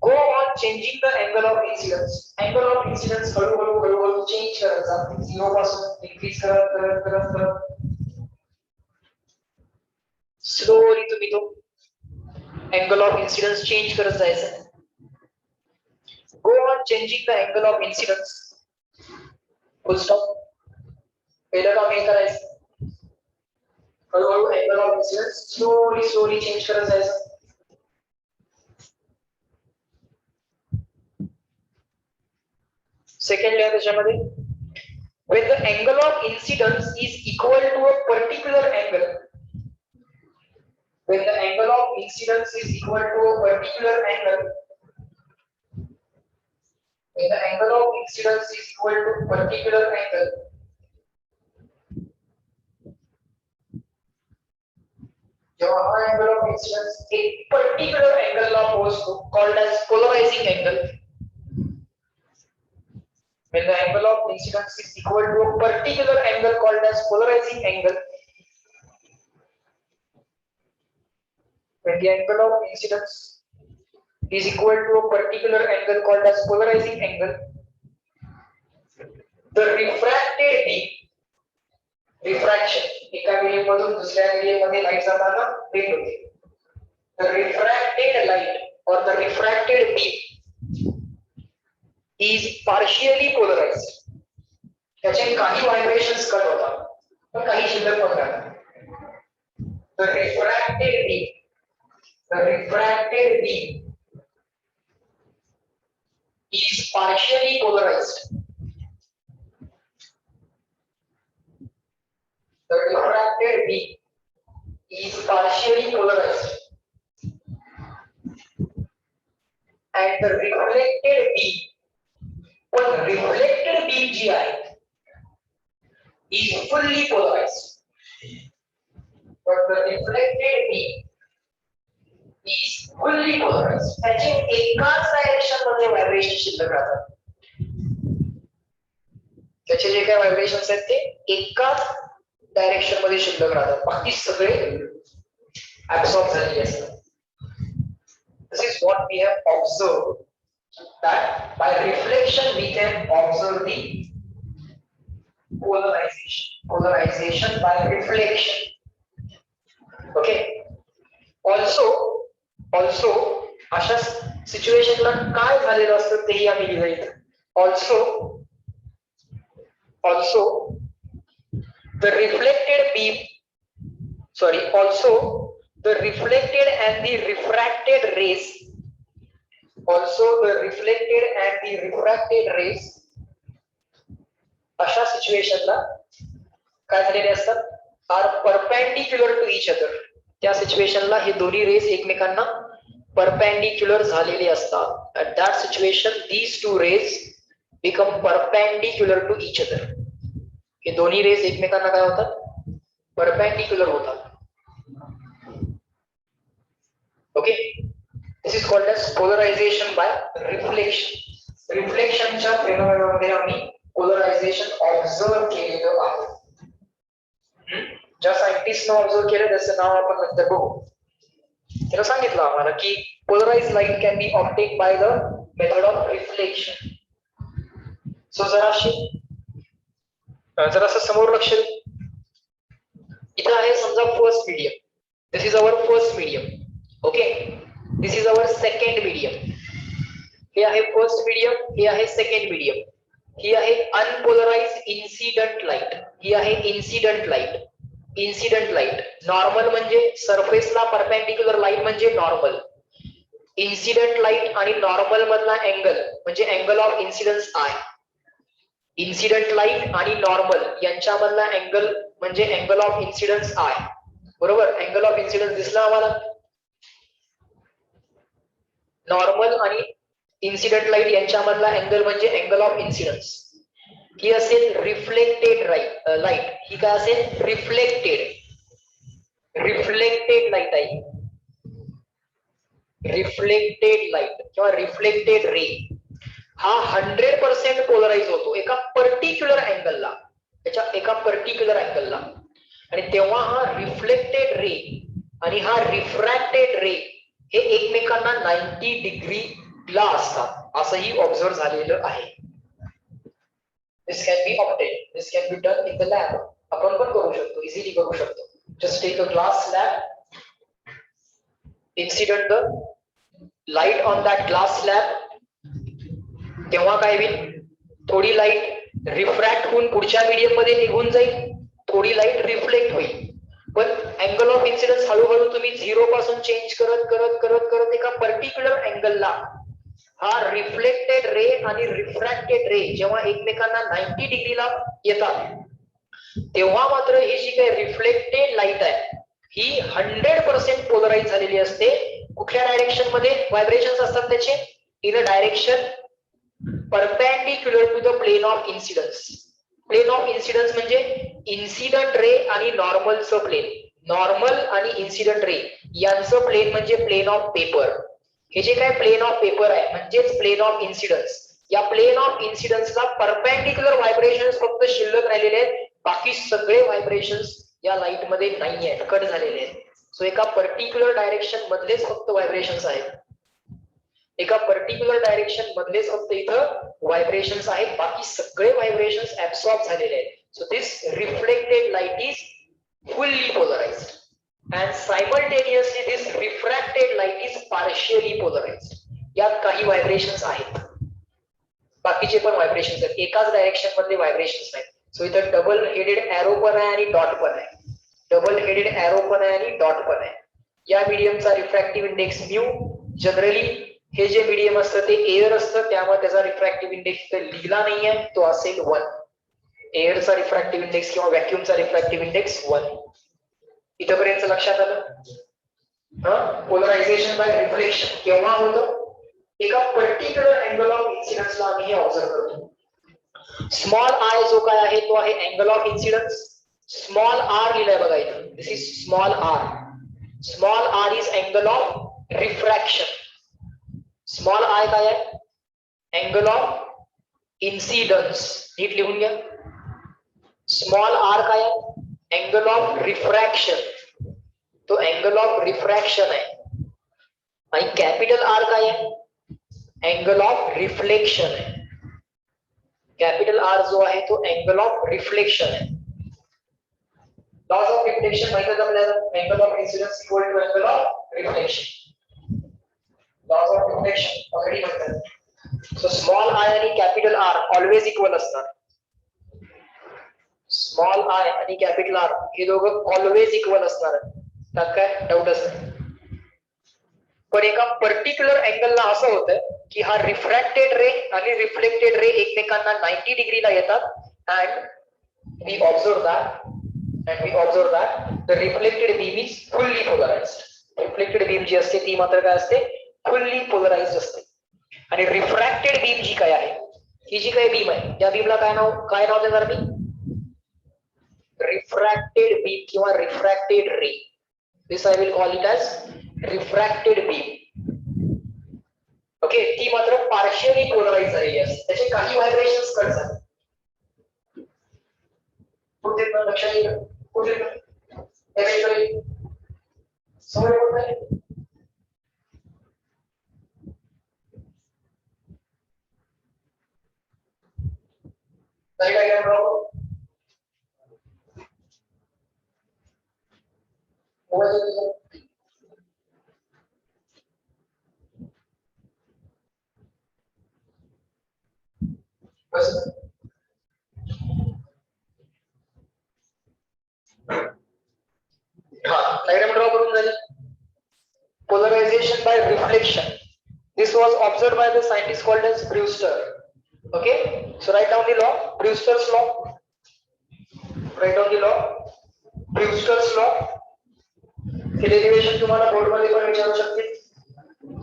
A: go on changing the angle of incidence. Angle of incidence हळूहळू चेंज करत जा. 0 पासून इन्क्रीज करत स्लोली तुम्ही तो अँगल ऑफ इन्सिडन्स चेंज करत जायचं. Go on changing the angle of incidence, full stop. पहिलं काम हे करायचं, हळूहळू angle of incidence slowly change करत जायचं. सेकंड आहे त्याच्यामध्ये when the angle of incidence is equal to a particular angle, when the angle of incidence is equal to a particular angle, when the angle of incidence is equal to a particular angle, जेव्हा हा angle of incidence एक particular angle ला पोहोचतो called as polarizing angle. When the angle of incidence is equal to a particular angle called as polarizing angle, when the angle of incidence is equal to a particular angle called as polarizing angle, the refracted beam refraction एका medium मधून दुसऱ्या medium मध्ये light जाताना bend होते. The refracted light or the refracted beam is partially polarized. त्याचे काही vibrations cut होतात पण काही शिल्लक पण राहतात. The refracted beam is partially polarized. The refracted beam is partially polarized. And the reflected beam, पण reflected beam जी आहे is fully polarized. But the reflected beam is fully polarized. त्याचे एकाच डायरेक्शन मध्ये व्हायब्रेशन शिल्लक राहतात. त्याचे जे काही व्हायब्रेशन्स आहेत ते एकाच डायरेक्शन मध्ये शिल्लक राहतात. बाकी सगळे ऍब्सॉर्ब झालेले असतात. This is what we have observed, that by reflection we can observe the polarization by reflection. Okay. Also अशा सिच्युएशनला काय झालेलं असतं तेही आम्ही लिहिलं इथं. Also the reflected beam, also the reflected and the refracted rays, अशा सिच्युएशनला काय झालेले असतात, are perpendicular to each other. त्या सिच्युएशनला हे दोन्ही रेस एकमेकांना परपेंडिक्युलर झालेले असतात. at that situation these two rays become perpendicular to each other. हे दोन्ही रेस एकमेकांना काय होतात, परपेंडिक्युलर होतात. Okay, this is called as polarisation by reflection. रिफ्लेक्शनच्या फेनोमेनॉमध्ये आम्ही पोलरायझेशन ऑब्झर्व केलेलं आहे. ज्या सायंटिस्टनं ऑब्झर्व केलं त्याचं नाव आपण नंतर बघू. त्याला सांगितलं आम्हाला की polarize light can be obtain by the method of reflection. So जरासं समोर लक्ष द्या. इथं आहे समजा first medium. This is our first medium. Okay, this is our second medium. हे आहे फर्स्ट मीडियम, हे आहे सेकंड मीडियम. ही आहे अनपोलराइज इन्सिडेंट लाईट, ही आहे incident light. Incident light normal म्हणजे सरफेसला परपेंडिक्युलर लाईट म्हणजे नॉर्मल. इन्सिडेंट लाईट आणि नॉर्मल मधला अँगल म्हणजे angle of incidence I. Incident light आणि नॉर्मल यांच्यामधला अँगल म्हणजे अँगल ऑफ इन्सिडन्स आय. बरोबर, अँगल ऑफ इन्सिडन्स दिसला आम्हाला. नॉर्मल आणि इन्सिडेंट लाईट यांच्यामधला अँगल म्हणजे अँगल ऑफ इन्सिडन्स. ही असेल रिफ्लेक्टेड लाईट. ही काय असेल, रिफ्लेक्टेड लाईट आहे. रिफ्लेक्टेड लाईट किंवा रिफ्लेक्टेड रे हा 100% पोलराइज होतो एका पर्टिक्युलर अँगलला, त्याच्या एका पर्टिक्युलर अँगलला. आणि तेव्हा हा रिफ्लेक्टेड रे आणि हा रिफ्रॅक्टेड रे हे एकमेकांना 90 डिग्रीला असतात असंही ऑब्झर्व झालेलं आहे. This can be obtain, this can be done in the lab. आपण पण करू शकतो, इझिली करू शकतो. Just take a glass slab, incident the light on that glass slab. तेव्हा काय होईल, थोडी लाईट रिफ्रॅक्ट होऊन पुढच्या मीडियम मध्ये निघून जाईल, थोडी लाईट रिफ्लेक्ट होईल. पण अँगल ऑफ इन्सिडन्स हळूहळू तुम्ही 0 पासून चेंज करत करत करत करत एका पर्टिक्युलर अँगलला हा रिफ्लेक्टेड रे आणि रिफ्रॅक्टेड रे जेव्हा एकमेकांना 90 डिग्रीला येतात तेव्हा मात्र ही जी काही रिफ्लेक्टेड लाईट आहे ही 100% पोलराइज झालेली असते. कुठल्या डायरेक्शन मध्ये व्हायब्रेशन्स असतात त्याचे, in a direction perpendicular to the plane of incidence. Plane of incidence म्हणजे इन्सिडंट रे आणि नॉर्मलचं प्लेन. नॉर्मल आणि इन्सिडंट रे यांचं प्लेन म्हणजे प्लेन ऑफ पेपर. हे जे काय प्लेन ऑफ पेपर आहे म्हणजेच प्लेन ऑफ इन्सिडन्स. या प्लेन ऑफ इन्सिडन्सला परपेंडिक्युलर व्हायब्रेशन्स फक्त शिल्लक राहिलेले आहेत, बाकी सगळे व्हायब्रेशन्स या लाईट मध्ये नाही आहेत, कट झालेले आहेत. सो एका पर्टिक्युलर डायरेक्शन मधलेच फक्त व्हायब्रेशन्स आहेत. एका पर्टिक्युलर डायरेक्शन मधलेच फक्त इथं व्हायब्रेशन्स आहेत, बाकी सगळे व्हायब्रेशन्स ऍब्सॉर्ब झालेले आहेत. So this reflected light is fully polarized, and simultaneously this refracted light is partially polarized. यात काही व्हायब्रेशन्स आहेत, बाकीचे पण व्हायब्रेशन्स आहेत, एकाच डायरेक्शन मध्ये व्हायब्रेशन्स आहेत. सो इथं डबल हेडेड एरो पण आहे आणि डॉट पण आहे, डबल हेडेड एरो पण आहे आणि डॉट पण आहे. या मीडियमचा रिफ्रॅक्टिव्ह इंडेक्स म्यू, जनरली हे जे मीडियम असतं ते एअर असतं, त्यामुळे त्याचा रिफ्रॅक्टिव्ह इंडेक्स इथे लिहिला नाहीये, तो असेल 1. एअरचा रिफ्रॅक्टिव्ह इंडेक्स किंवा व्हॅक्यूमचा रिफ्रॅक्टिव्ह इंडेक्स 1. इथपर्यंत लक्षात आलं? पोलरायझेशन बाय रिफ्लेक्शन केव्हा होतं? एका पर्टिक्युलर अँगल ऑफ इन्सिडन्सला आम्ही हे ऑब्झर्व करतो. स्मॉल आय जो काय आहे तो आहे angle of incidence. Small r लिहिलाय बघा इथं, this is small r. Small R is angle of refraction. Small i काय आहे? Angle of incidence. नीट लिहून घ्या. स्मॉल आर काय आहे? Angle of refraction. तो अँगल ऑफ रिफ्रॅक्शन आहे. आणि कॅपिटल आर काय आहे? अँगल ऑफ रिफ्लेक्शन आहे. कॅपिटल आर जो आहे तो अँगल ऑफ रिफ्लेक्शन आहे. लॉज ऑफ रिफ्लेक्शन माहिती आहे आपल्याला, angle of incidence equal to angle of reflection. Laws of reflection already माहिती. सो स्मॉल आय आणि कॅपिटल आर ऑलवेज इक्वल असतात. स्मॉल आय आणि कॅपिटल आर हे दोघं ऑलवेज इक्वल असणार, त्यात काय डाऊटच नाही. पण एका पर्टिक्युलर अँगलला असं होतं की हा रिफ्रॅक्टेड रे आणि रिफ्लेक्टेड रे एकमेकांना 90 डिग्रीला येतात, and we observe that the reflected beam is fully polarised. Reflected beam जी असते ती मात्र काय असते? फुल्ली पोलराइज्ड असते. आणि रिफ्रॅक्टेड बीम जी काय आहे, ही जी काही बीम आहे, या बीमला काय नाव देणार मी? रिफ्रॅक्टेड बीम किंवा refracted ray. This I will call it as refracted beam. Okay, ती मात्र पार्शियली पोलराइज झालेली असते, त्याचे काही व्हायब्रेशन्स कट झाले. कुठे पण लक्षात येईल, कुठे पण समज होत नाही. काय डायग्राम ड्रॉ करून झाले. Polarization by reflection. This was observed by the scientist called as Brewster. Okay, so write down the law, Brewster's law. Write down the law, Brewster's law. हे डेरिवेशन तुम्हाला बोर्ड मध्ये पण विचारू शकतील.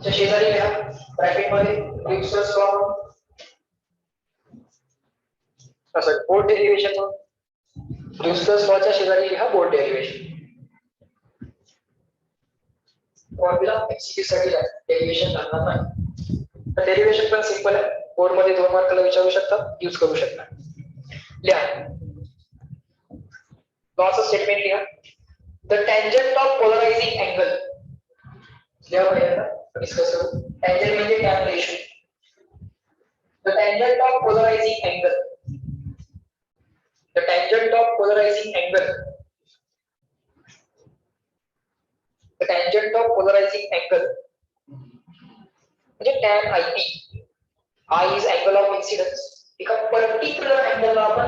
A: त्या शेजारी लिहा ब्रॅकेट मध्ये Brewster's law. असं बोर्ड डेरिवेशन, Brewster's law च्या शेजारी लिहा बोर्ड डेरिवेशन. फॉर्म्युला एक्सक्यूज साठी डेरिवेशन लागणार नाही. तर डेरिवेशन पण सिंपल आहे, बोर्ड मध्ये 2 मार्कला विचारू शकतात, यूज करू शकता. लिहा लॉचं स्टेटमेंट लिहा. The tangent of polarising angle. लिहा पहिल्यांदा डिस्कस करू. टँजंट म्हणजे tan ratio. The tangent of polarising angle. The tangent of polarising angle. The tangent of polarizing angle म्हणजे tan IP. I is angle of incidence. एका particular अँगलला आपण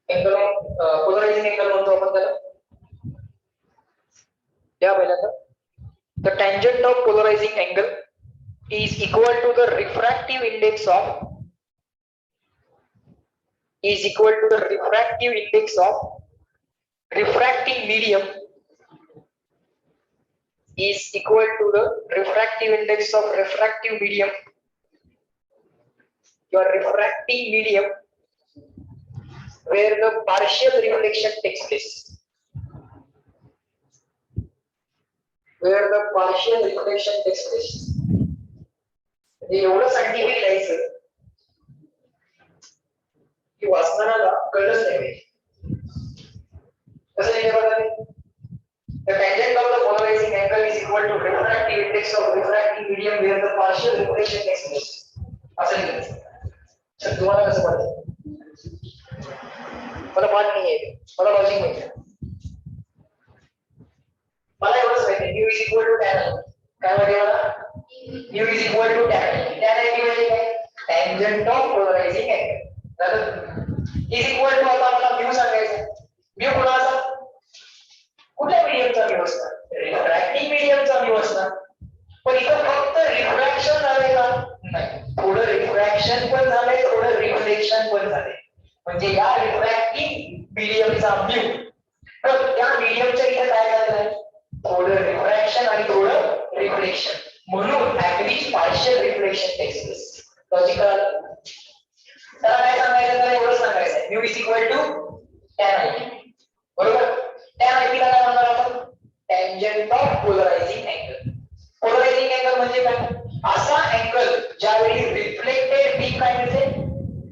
A: angle of polarising angle म्हणतो आपण त्याला. त्या पहिल्यांदा the tangent of polarizing angle is equal to the refractive index of refracting medium is equal to the refractive index of refractive medium. Your refracting medium where the partial reflection takes place. Where the partial reflection takes place. हे एवढं scientific लिहायचं की वाचनाला कळलंच नाही. कसं लिहायचं बघा. The tangent of the polarizing angle is equal to refractive index of refracting medium where the partial reflection takes place. असं लिहायचं. तर तुम्हाला कसं वाटतं? मला पाठ नाही आहे, मला लॉजिक माहिती आहे. मला एवढंच माहिती mu is equal to tan. काय माहिती मला? Mu is equal to tan. Tan i म्हणजे काय? Tangent of polarising angle is equal to. आता मला म्यू सांगायचं. म्यू कोणाचा? कुठल्या मीडियमचा म्यू असणार? रिफ्रॅक्टिंग मीडियमचा म्यू असणार. पण इथं फक्त रिफ्रॅक्शन झालंय का? नाही, थोडं रिफ्रॅक्शन पण झालंय, थोडं रिफ्लेक्शन पण झालंय. म्हणजे या रिफ्रॅक्टिंग मीडियमचा म्यू, तर त्या मीडियमच्या इथे काय झालंय? थोडं रिफ्रॅक्शन आणि थोडं रिफ्लेक्शन, म्हणून at least partial reflection takes place. Logical. त्याला काय सांगायचं? त्याला एवढं सांगायचं mu is equal to tan i. बरोबर? टॅन आय ला काय म्हणणार आपण? Tangent of polarising angle. Polarising angle म्हणजे काय? असा अँगल ज्यावेळी रिफ्लेक्टेड बीम काय मिळते?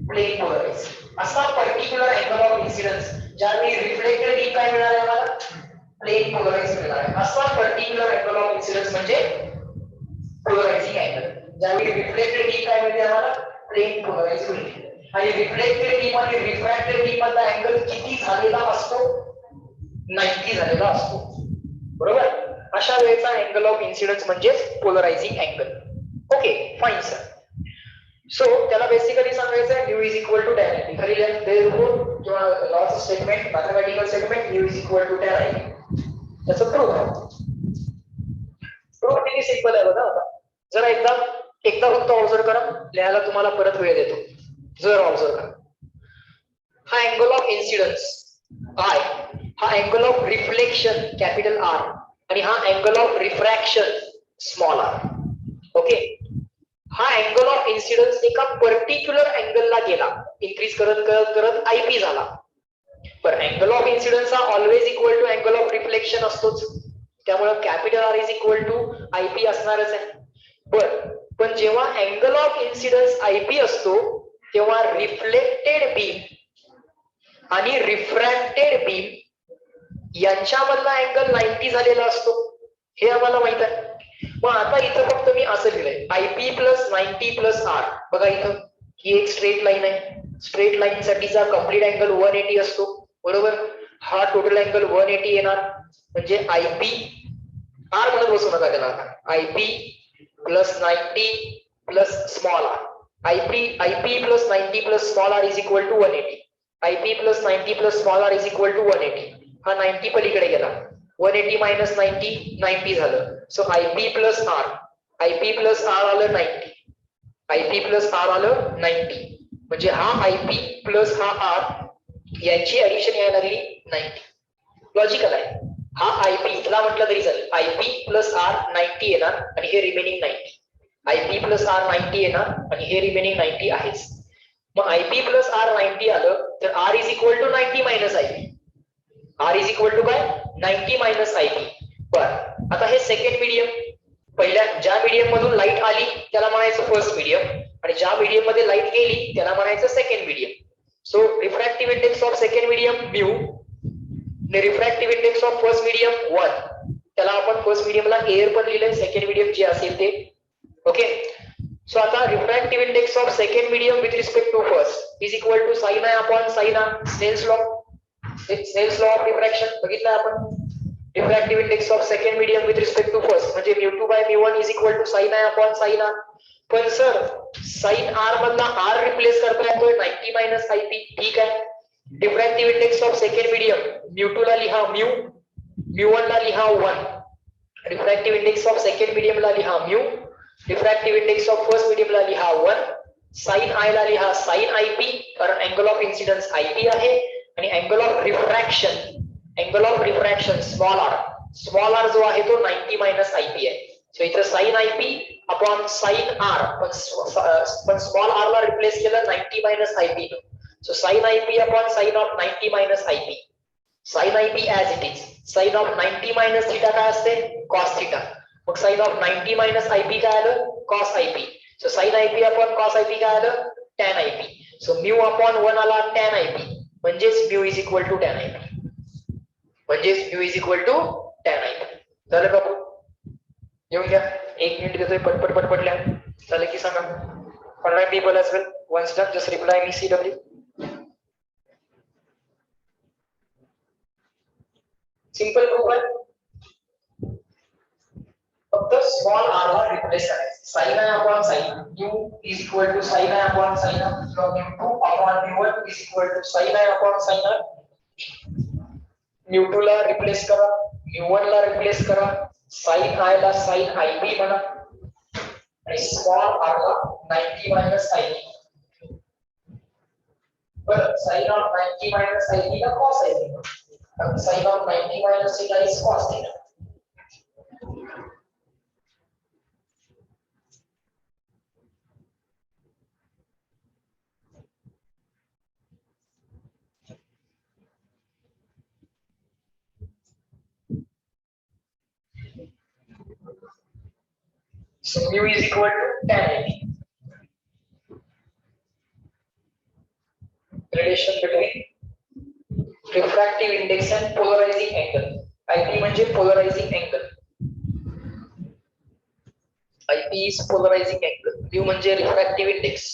A: Plane polarise. असा पर्टिक्युलर अँगल ऑफ इन्सिडन्स ज्यावेळी रिफ्लेक्टेड बीम काय मिळणार आहे मला? प्लेन पोलराइज मिळणार आहे. असा पर्टिक्युलर अँगल ऑफ इन्सिडन्स म्हणजे पोलरायझिंग अँगल. ज्यावेळी रिफ्लेक्टेड बीम काय मिळते आम्हाला? प्लेन पोलराइज मिळते. आणि रिफ्लेक्टेड बीम आणि रिफ्रॅक्टेड बीम मधला अँगल किती झालेला असतो? 90 झालेला असतो. बरोबर? अशा वेळेचा अँगल ऑफ इन्सिडन्स म्हणजे polarising angle. Okay, fine sir. So त्याला बेसिकली सांगायचं आहे mu is equal to tan i. खाली लिहून किंवा लॉचं statement, mathematical statement mu is equal to tan i. त्याचं प्रूफ आहे. प्रूफ किती सिंपल आहे बघा. आता जरा एकदा फक्त ऑब्झर्व करा, लिहायला तुम्हाला परत वेळ देतो. जर ऑब्झर्व करा, हा अँगल ऑफ इन्सिडन्स आय, हा angle of reflection capital R, आणि हा angle of refraction small R. Okay, हा अँगल ऑफ इन्सिडन्स एका पर्टिक्युलर अँगलला गेला, इन्क्रीज करत करत करत आयपी झाला. पण अँगल ऑफ इन्सिडन्स हा always equal to angle of reflection असतोच, त्यामुळे capital R is equal to IP असणारच आहे. पण जेव्हा अँगल ऑफ इन्सिडन्स आयपी असतो तेव्हा रिफ्लेक्टेड बीम आणि रिफ्रॅक्टेड बीम यांच्यामधला अँगल 90 झालेला असतो, हे आम्हाला माहित आहे. मग आता इथं फक्त मी असं लिहिलंय आयपी प्लस 90 प्लस आर. बघा इथं ही एक स्ट्रेट लाईन आहे. स्ट्रेट लाईन साठीचा कम्प्लीट अँगल 180 असतो. बरोबर? हा टोटल अँगल 180 येणार. म्हणजे आयपी आर म्हणून बसू नका त्याला. IP plus 90 plus small R. IP plus 90 plus small R is equal to 180. IP plus 90 plus small R is equal to 180. हा 90 पलीकडे गेला. 180 मायनस 90 90 झालं. So IP plus R, IP plus R आलं 90, IP plus R आलं 90. म्हणजे हा IP plus हा R यांची ऍडिशन यायला लागली 90. लॉजिकल आहे. हा आयपी इथला म्हटलं तरी चालेल. आयपी प्लस आर 90 येणार आणि हे रिमेनिंग 90. आयपी प्लस आर 90 येणार आणि हे रिमेनिंग 90 आहेच. मग आयपी प्लस आर 90 आलं तर R is equal to 90 minus IP. R is equal to काय? 90 मायनस आयपी. पण आता हे सेकंड मीडियम, पहिल्या ज्या मीडियम मधून लाईट आली त्याला म्हणायचं फर्स्ट मीडियम, आणि ज्या मीडियम मध्ये लाईट गेली त्याला म्हणायचं second medium. So refractive index of second medium mu, refractive index of first medium 1. त्याला आपण फर्स्ट मीडियमला एअर पण लिहिलंय, सेकंड मीडियम जे असेल ते. ओके, सो आता refractive index of second medium with respect to first is equal to sine i upon sine r. Snell's law, Snell's law of refraction बघितला आपण. Refractive index of second medium with respect to first म्हणजे μ2 by μ1 is equal to sine i upon sine R. पण sir sine r मधला r replace करता येतोय 90 minus i p. ठीक आहे, refractive index of second medium μ2 ला लिहा म्यू, μ1 ला लिहा 1. Refractive index of second medium ला लिहा mu, refractive index of first medium ला लिहा 1. साइन आय ला लिहा साइन आयपी, कारण अँगल ऑफ इन्सिडन्स आयपी आहे. आणि angle of refraction small R जो आहे तो 90 मायनस आयपी आहे. सो इथं sine IP upon sine R, पण स्मॉल आर ला रिप्लेस केलं 90 minus IP. So sine IP upon sine of 90 minus i p. Sine i p as it is. Sine of 90 minus theta काय असते? Cos theta. मग sine of 90 minus i p काय आलं? Cos i p. So sine IP upon cos i p काय आलं? Tan i p. So mu upon 1 आला tan i p, म्हणजेच mu is equal to tan i p. म्हणजेच mu is equal to tan i p. झालं का? येऊन घ्या, 1 मिनिट देतोय, पटपट पटपटल्या. झालं की सांगा. ऑनलाईन पीपल एज वेल, वन्स डन जस्ट रिप्लाय मी CW. सिंपल प्रूफ है. फक्त स्मॉल r ला रिप्लेस करायचं. sin i upon sin u is equal to sin i upon sin r किंवा mu2 upon mu1 is equal to sin i upon sin r. mu2 ला replace करा, mu1 ला replace करा, sin i ला sin ib म्हणा आणि small r ला 90 minus sin. बरं, sin of 90 minus ib ला cos ib. अब sin of 90 minus theta is cos theta. So mu is equal to tan ib. Relation between refractive index and polarizing angle. IP म्हणजे polarizing angle. IP is polarizing angle. mu म्हणजे refractive index.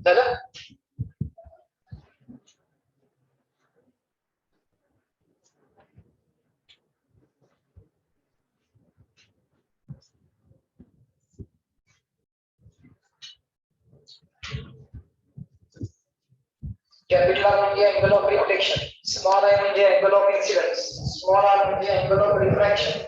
A: झालं? Capital R म्हणजे angle of reflection, small I म्हणजे angle of incidence, small r म्हणजे angle of refraction.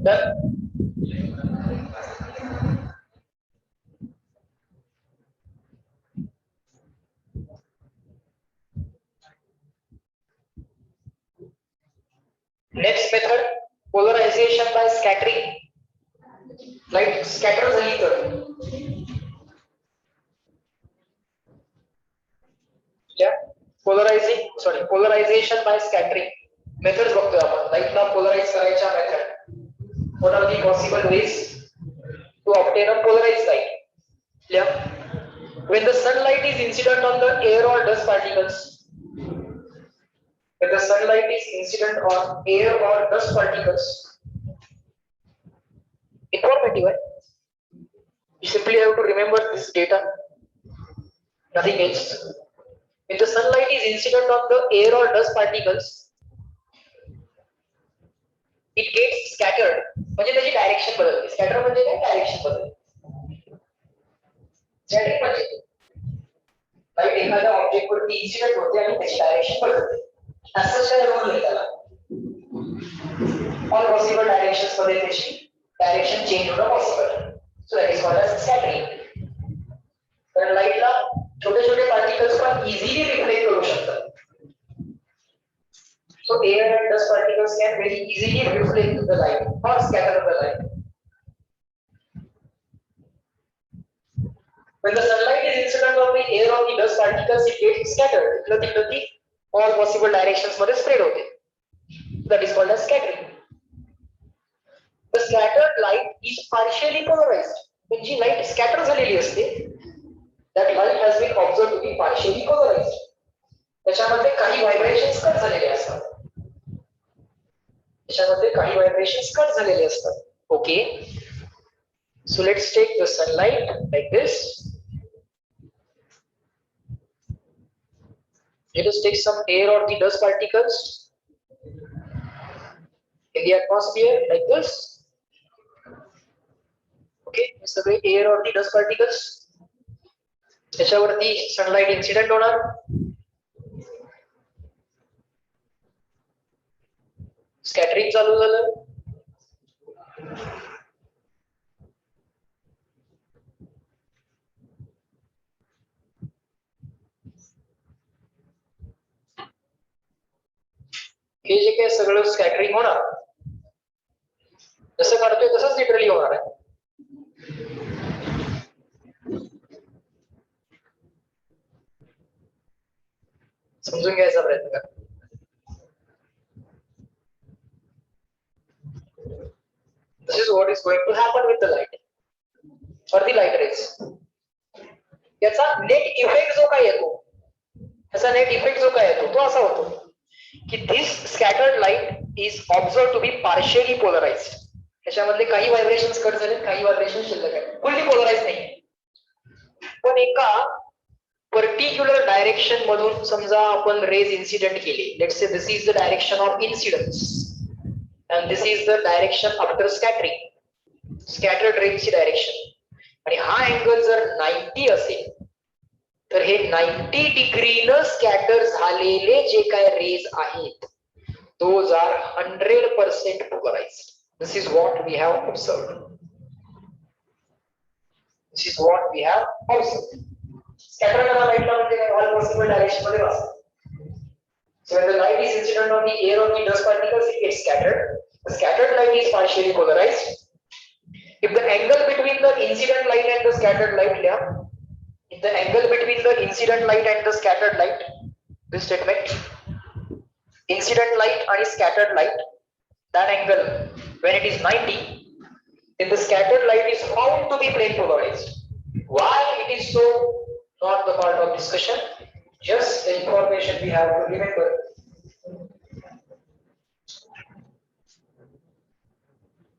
A: Done? Next method, polarization by scattering. Light scatter झाली तर क्या polarization by scattering methods बघतोय आपण. लाईट ला पोलराइज करायच्या method. What are the possible ways to obtain a polarized light? Yeah. When the sunlight is incident on the air or dust particles, when the sunlight is incident on air or dust particles, informative, right? You simply have to remember this data, nothing else. When the sunlight is incident on the air or dust particles, it gets scattered. म्हणजे त्याची direction बदलते. Scatter म्हणजे काय? Direction बदलते. Scattering म्हणजे light एखाद्या object वरती incident होते आणि त्याची डायरेक्शन बदलते. असं काय रूल आहे त्याला. ऑल पॉसिबल डायरेक्शन्स मध्ये त्याची डायरेक्शन चेंज होणं possible. So that is called as scattering. तर लाईटला छोटे छोटे पार्टिकल्स पण इझिली रिफ्लेक्ट करू शकतात. So air and dust particles can very easily reflect the light or scatter the light. When the sunlight is incident on the air or the dust particles, it gets scattered. इकडे all possible directions मध्ये spread होते. That is called as scattering. The scattered light is partially polarized. when G light scatter झालेली असते, that light has been observed to be partially polarized. त्याच्यामध्ये काही vibrations cut झालेले असतात. त्याच्यामध्ये काही व्हायब्रेशन्स कट झालेले असतात. Okay, so let's take the sunlight like this. Let us take some air or the dust particles in the atmosphere like this. Okay, हे सगळे एअर वरती डस्ट पार्टिकल्स, त्याच्यावरती सनलाइट इन्सिडेंट होणार, स्कॅटरिंग चालू झालं, हे जे काही सगळं स्कॅटरिंग होणार, जसं काढतोय तसंच लिटरली होणार आहे. समजून घ्यायचा प्रयत्न करा. This is what is going to happen with the light or the light rays. याचा नेट इफेक्ट जो काय येतो, त्याचा नेट इफेक्ट जो काय येतो तो असा होतो की this scattered light is observed to be partially polarized. त्याच्यामधले काही व्हायब्रेशन्स कट झाले, काही व्हायब्रेशन शिल्लक आहेत, फुल्ली पोलराइज नाही. पण एका पर्टिक्युलर डायरेक्शन मधून समजा आपण रेज इन्सिडेंट केली, let's say this is the direction of incidence and this is the direction after scattering, scattered rays ची डायरेक्शन, आणि हा अँगल जर 90 असेल तर हे 90 डिग्रीनं स्कॅटर झालेले जे काय रेज आहेत those are 100% polarized. This is what we have observed. This is what we have observed. Scatter करा लाईट ला म्हणजे काय, ऑल पॉसिबल डायरेक्शन मध्ये वाचतो. So when the light is incident on the air or the dust particles, it gets scattered. The scattered light is partially polarized. If the angle between the incident light and the scattered light, if the angle between the incident light and the scattered light, this statement, incident light and scattered light, that angle when it is 90, then the scattered light is found to be plane polarized. Why it is so, not the part of discussion, just the information we have to remember.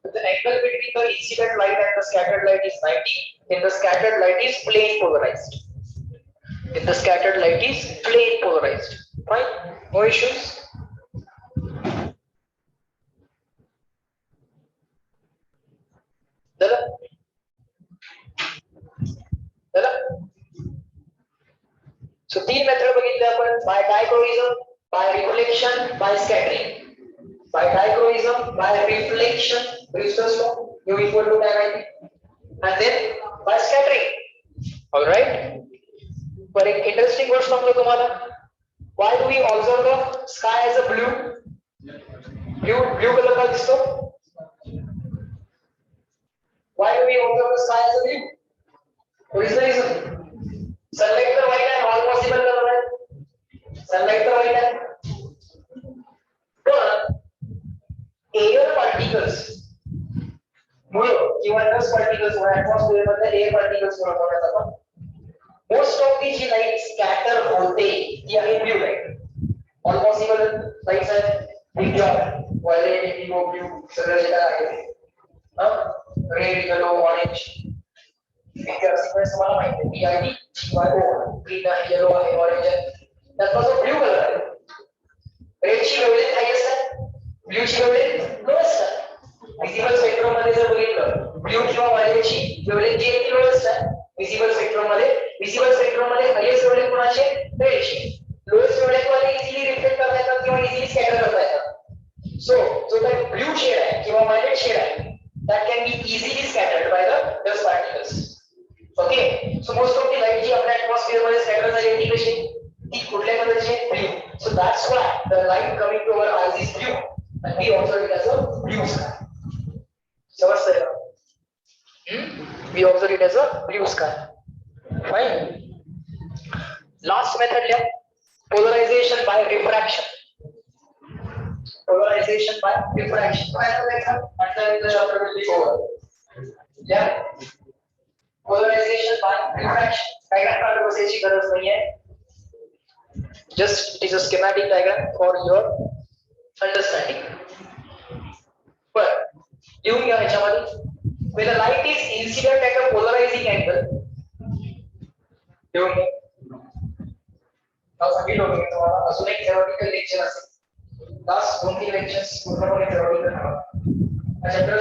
A: If the angle between the incident light and the scattered light is 90, then the scattered light is plane polarized. If the scattered light is plane polarized, fine, no issues. So तीन method बघितले आपण, by dichroism, by reflection, by scattering. By dichroism, by reflection, Brewster's law, U equal to tan I, and then by scattering. All right. But एक interesting गोष्ट सांगतो तुम्हाला. Why do we observe the sky as a blue? Blue color का दिसतो? Why do we observe the sky as a blue? What is the reason? Sunlight तर white आहे, all possible color आहे. Sunlight तर white आहे. पण air particles मुळे किंवा डस्ट पार्टिकल्स मुळे ऍटमॉस्फिअर मध्ये एअर पार्टिकल्स मुळे होण्यात आपण मोस्ट ऑफ दी जी लाईट स्कॅटर होते ती आहे blue light. All possible lights आहेत, big job, violet, indigo, blue, सगळे जे काय आहे रेड, येलो, ऑरेंज, इथे सिक्वेन्स तुम्हाला माहिती आहे, पीआयडी, जीवायओ, ग्रीन आहे, येलो आहे, ऑरेंज आहे, त्यातला जो ब्लू कलर आहे, रेडची वेवलेंथ हायेस्ट आहे, ब्लूची वेवलेंथ लोएस्ट आहे. विजिबल स्पेक्ट्रम मध्ये जर बघितलं ब्लू किंवा वायलेटची वेवलेंथ जी आहे ती लोएस्ट आहे विजिबल स्पेक्ट्रम मध्ये हायेस्ट वेवलेंथ कोणाची आहे, रेडची. लोएस्ट वेवलेंथ वाले इझिली रिफ्लेक्ट करता येतात किंवा इझिली स्कॅटर करता येतात. सो जो काही ब्लू शेड आहे किंवा वायलेट शेड आहे that can be easily scattered by the dust particles. Okay, so most of the light जी आपल्या atmosphere मध्ये scatter झाली ती कशी, ती कुठल्या कलरची आहे, blue. So that's why the light coming to our eyes is blue and we observe it as a blue sky. समजतंय का? We observe it as a blue sky. Fine. Last method लिहा, polarization by refraction. Polarization by refraction. Yeah. Polarization by refraction. Diagram काढून बसायची गरज नाहीये. Just it is a schematic diagram for your understanding. But लिहून घ्या याच्यामध्ये. When the light is incident at a polarizing angle. लिहून घ्या. नाव सांगितलं होतं मी तुम्हाला अजून एक theoretical lecture असेल. Last 2 lectures पूर्णपणे theoretical आहेत. हा chapter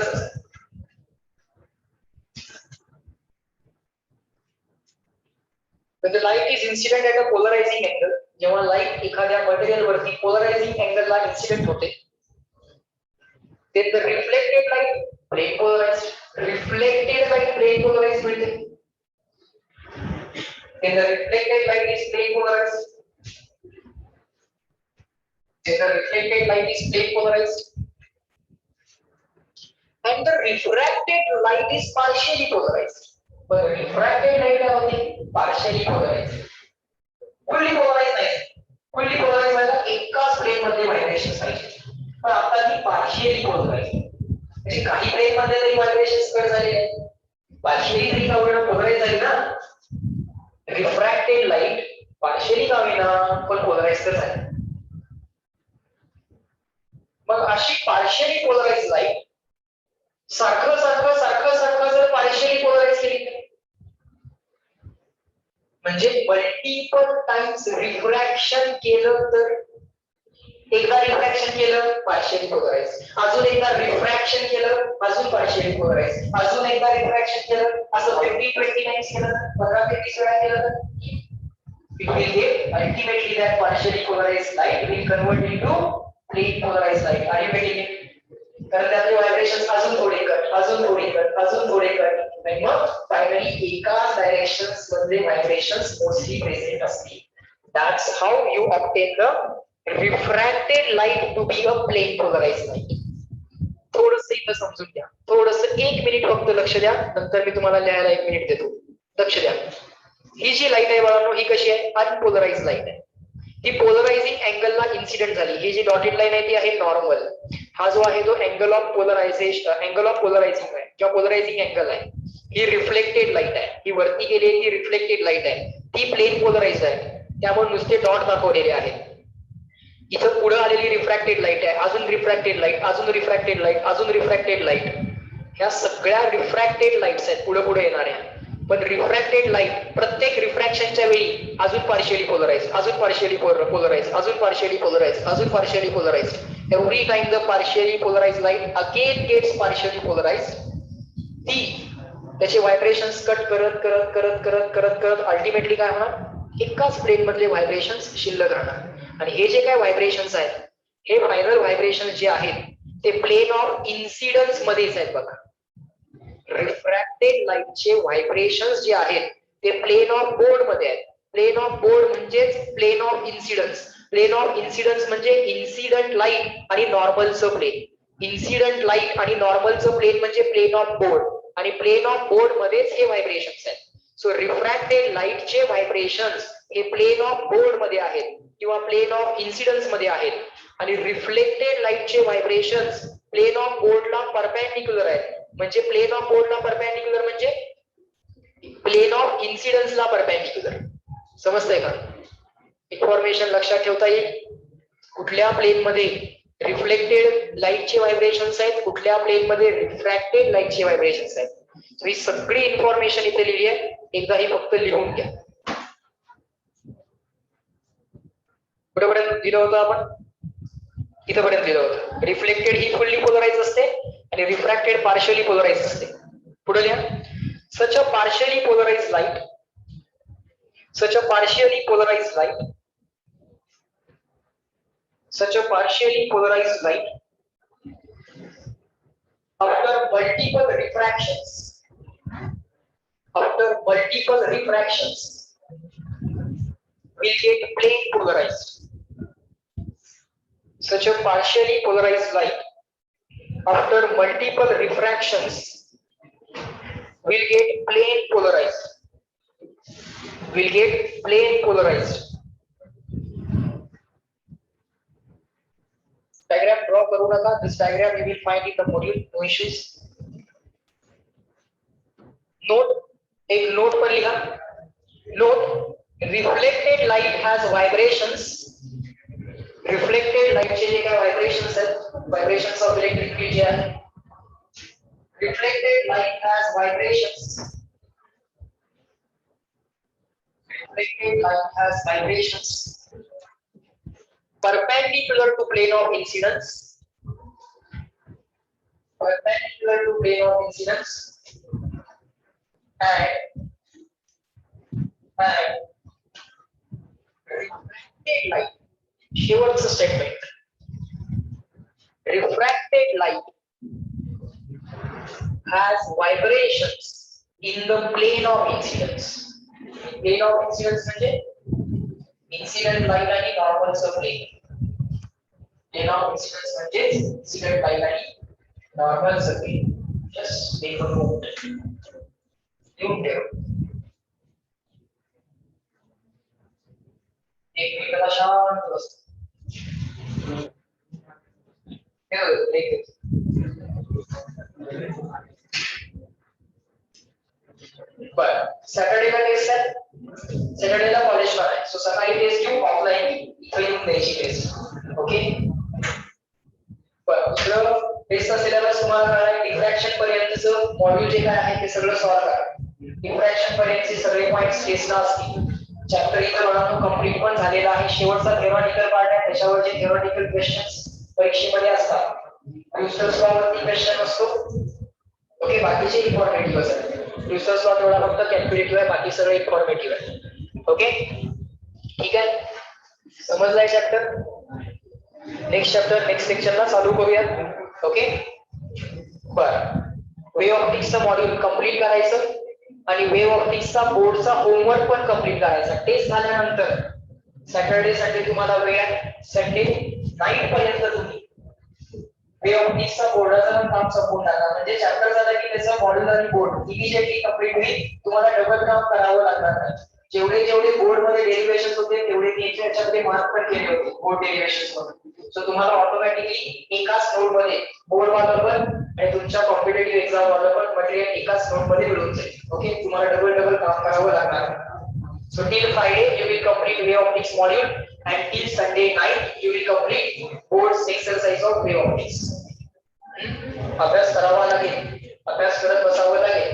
A: When the light is incident at a polarizing angle, जेव्हा लाईट एखाद्या मटेरियल वरती पोलरायझिंग अँगलला इन्सिडेंट होते, then the reflected light plane polarized, reflected light plane polarized मिळते. Then the reflected light is plane polarized. Then the reflected light is plane polarized. And the refracted light is partially polarized. But refracted light आहे partially polarized. Fully polarized नाही. Fully polarized म्हणजे एकाच plane मध्ये vibrations पाहिजे. पण आता ती partially polarized. म्हणजे काही प्लेन मध्ये तरी व्हायब्रेशन्स कट झाले आहेत. partially तरी का होईना polarized झाली ना. Refracted light partially का होईना पण polarized तर झाली. मग अशी partially polarized light सारखं जर partially polarized केली तर म्हणजे मल्टिपल टाइम्स रिफ्रॅक्शन केलं तर एकदा रिफ्रॅक्शन केलं partially polarized, अजून एकदा रिफ्रॅक्शन केलं अजून partially polarized, अजून एकदा रिफ्रॅक्शन केलं असं 20 टाइम्स केलं 15-20 वेळा केलं तर it will get ultimately that partially polarized light will convert into plane polarized light. Are you getting it? कारण त्यातले व्हायब्रेशन्स अजून थोडे कट आणि मग फायनली एका डायरेक्शन्स मधले व्हायब्रेशन्स मोस्टली प्रेझेंट असतील. That's how you obtain the refracted light to be a plane polarised light. थोडंसं इथं समजून घ्या, थोडंसं 1 मिनिट फक्त लक्ष द्या, नंतर मी तुम्हाला लिहायला 1 मिनिट देतो. लक्ष द्या. ही जी लाईट आहे बाळांनो ही कशी आहे? अनपोलराइज्ड लाईट आहे. ही पोलरायझिंग अँगलला इन्सिडेंट झाली. ही जी डॉटेड लाईन आहे ती आहे नॉर्मल. हा जो आहे तो angle of polarisation, angle of polarising आहे किंवा पोलरायझिंग अँगल आहे. ही रिफ्लेक्टेड लाईट आहे, ही वरती गेलेली ही रिफ्लेक्टेड लाईट आहे, ती प्लेन पोलराइज्ड आहे, त्यामुळे नुसते डॉट दाखवलेले आहेत. इथं पुढे आलेली रिफ्रॅक्टेड लाईट आहे, अजून रिफ्रॅक्टेड लाईट, अजून रिफ्रॅक्टेड लाईट, अजून रिफ्रॅक्टेड लाईट, ह्या सगळ्या रिफ्रॅक्टेड लाईट्स आहेत पुढे पुढे येणाऱ्या. पण रिफ्रॅक्टेड लाईट प्रत्येक रिफ्रॅक्शनच्या वेळी अजून पार्शियली पोलराइज्ड, अजून पार्शियली पोलराइज्ड, अजून पार्शियली पोलराइज्ड, अजून partially polarized. Every time the partially polarised light again gets partially polarized. ती त्याचे व्हायब्रेशन्स कट करत अल्टिमेटली काय होणार? एकाच प्लेन मधले व्हायब्रेशन्स शिल्लक राहणार. आणि हे जे काय व्हायब्रेशन्स आहेत हे फायनल व्हायब्रेशन्स जे आहेत ते प्लेन ऑफ इन्सिडन्स मध्येच आहेत. बघा, रिफ्रॅक्टेड लाईटचे व्हायब्रेशन्स जे आहेत ते प्लेन ऑफ बोर्ड मध्ये आहेत. प्लेन ऑफ बोर्ड म्हणजेच plane of incidence. Plane of incidence म्हणजे इन्सिडंट लाईट आणि नॉर्मलचं प्लेन. इन्सिडंट लाईट आणि नॉर्मलचं प्लेन म्हणजे प्लेन ऑफ बोर्ड, आणि प्लेन ऑफ बोर्ड मध्येच हे व्हायब्रेशन्स आहेत. सो रिफ्रॅक्टेड लाईटचे व्हायब्रेशन्स हे प्लेन ऑफ बोर्ड मध्ये आहेत किंवा प्लेन ऑफ इन्सिडन्स मध्ये आहेत, आणि रिफ्लेक्टेड लाईटचे व्हायब्रेशन्स प्लेन ऑफ बोर्डला परपेंडिक्युलर आहेत. म्हणजे प्लेन ऑफ बोर्डला परपेंडिक्युलर म्हणजे प्लेन ऑफ इन्सिडन्सला परपेंडिक्युलर. समजतंय का? इन्फॉर्मेशन लक्षात ठेवता येईल. कुठल्या प्लेन मध्ये रिफ्लेक्टेड लाईटचे व्हायब्रेशन्स आहेत, कुठल्या प्लेन मध्ये रिफ्रॅक्टेड लाईटचे व्हायब्रेशन्स आहेत. ही सगळी इन्फॉर्मेशन इथे लिहिली आहे, एकदा ही फक्त लिहून घ्या. कुठेपर्यंत दिलं होतं आपण? इथपर्यंत दिलं होतं. रिफ्लेक्टेड ही फुल्ली पोलराइज्ड असते आणि रिफ्रॅक्टेड पार्शियली पोलराइज्ड असते. पुढे लिहा. Such a partially polarised light, such a partially polarized light, such a partially polarized light after multiple refractions will get plane polarized. Such a partially polarized light after multiple refractions will get plane polarized. Will get plane polarized. Diagram draw करू नका. This diagram you will find in the module. No issues. Note, एक note पर लिखा. Note, reflected light has vibrations. Reflected light चे जे काय vibrations आहेत, vibrations of electric field जे आहे. Reflected light has vibrations. Reflected light has vibrations perpendicular to plane of incidence. Perpendicular to plane of incidence and refracted light. शेवटचं statement. Refracted light has vibrations in the plane of incidence. Plane of incidence म्हणजे incident light आणि normal चं plane. Plane of incidence म्हणजे incident light आणि normal चं plane. Just take a note. लिहून ठेव. एक मिनिट शांत बस. बर सॅटर्डेला टेस्ट आहे. सॅटर्डेला कॉलेजला आहे. सो सकाळी टेस्ट घेऊ ऑफलाईन इथे येऊन द्यायची टेस्ट. ओके. बर दुसरं टेस्टचा सिलेबस तुम्हाला कळाला. डिफ्रॅक्शन पर्यंतचं मॉड्यूल जे काय आहे ते सगळं सॉल्व्ह करा. डिफ्रॅक्शन पर्यंतचे सगळे पॉइंट्स टेस्टला असतील. चॅप्टर इथं बघा कंप्लीट पण झालेला आहे. शेवटचा थेरॉटिकल पार्ट आहे. त्याच्यावर जे थेरॉटिकल क्वेश्चन्स परीक्षेमध्ये असतात. न्यूटन्स लॉ वरती क्वेश्चन असतो. ओके बाकीचे इन्फॉर्मेटिव्ह असतात. न्यूटन्स लॉ तेवढा फक्त कॅल्क्युलेटिव्ह आहे. बाकी सगळं इन्फॉर्मेटिव्ह आहे. ओके ठीक आहे. समजलाय चॅप्टर. नेक्स्ट चॅप्टर नेक्स्ट लेक्चरला चालू करूया. ओके बर वे ऑप्टिक्सचं मॉड्यूल कंप्लीट करायचं आणि वेव्ह ऑप्टिक्सचा बोर्डचा होमवर्क पण कंप्लीट करायचा. टेस्ट झाल्यानंतर सॅटर्डे संडे तुम्हाला वेळ आहे. संडे नाईट पर्यंत तुम्ही वेव्ह ऑप्टिक्सचा बोर्डाचं पण काम संपवून टाका. म्हणजे चॅप्टर झाला की त्याचा मॉड्यूल आणि बोर्ड इमिजिएटली कंप्लीट होईल. तुम्हाला डबल काम करावं लागणार नाही. जेवढे जेवढे बोर्ड मध्ये डेरिव्हेशन्स होते तेवढे मी याच्यामध्ये मार्क पण केले होते बोर्ड डेरिव्हेशन्स मध्ये. सो तुम्हाला ऑटोमॅटिकली एकाच नोड मध्ये बोर्ड वाला पण आणि तुमच्या कॉम्पिटेटिव्ह एक्झाम वाला पण मटेरियल एकाच नोड मध्ये मिळून जाईल. ओके तुम्हाला डबल काम करावं लागणार. So till Friday you will complete way optics module and till Sunday night you will complete board's exercise of wave optics. अभ्यास करावा लागेल. अभ्यास करत बसावं लागेल.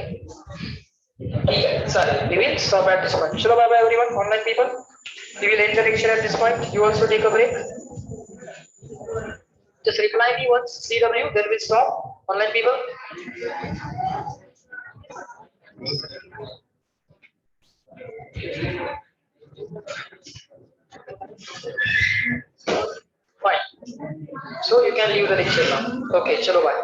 A: ठीक आहे चालेल. We will stop at this point. Chalo bye bye everyone. Online people. We will end the lecture at this point. You also take a break. Just reply me once CW. Then we'll stop. Online people. Fine. So you can leave the lecture now. Okay, chalo bye.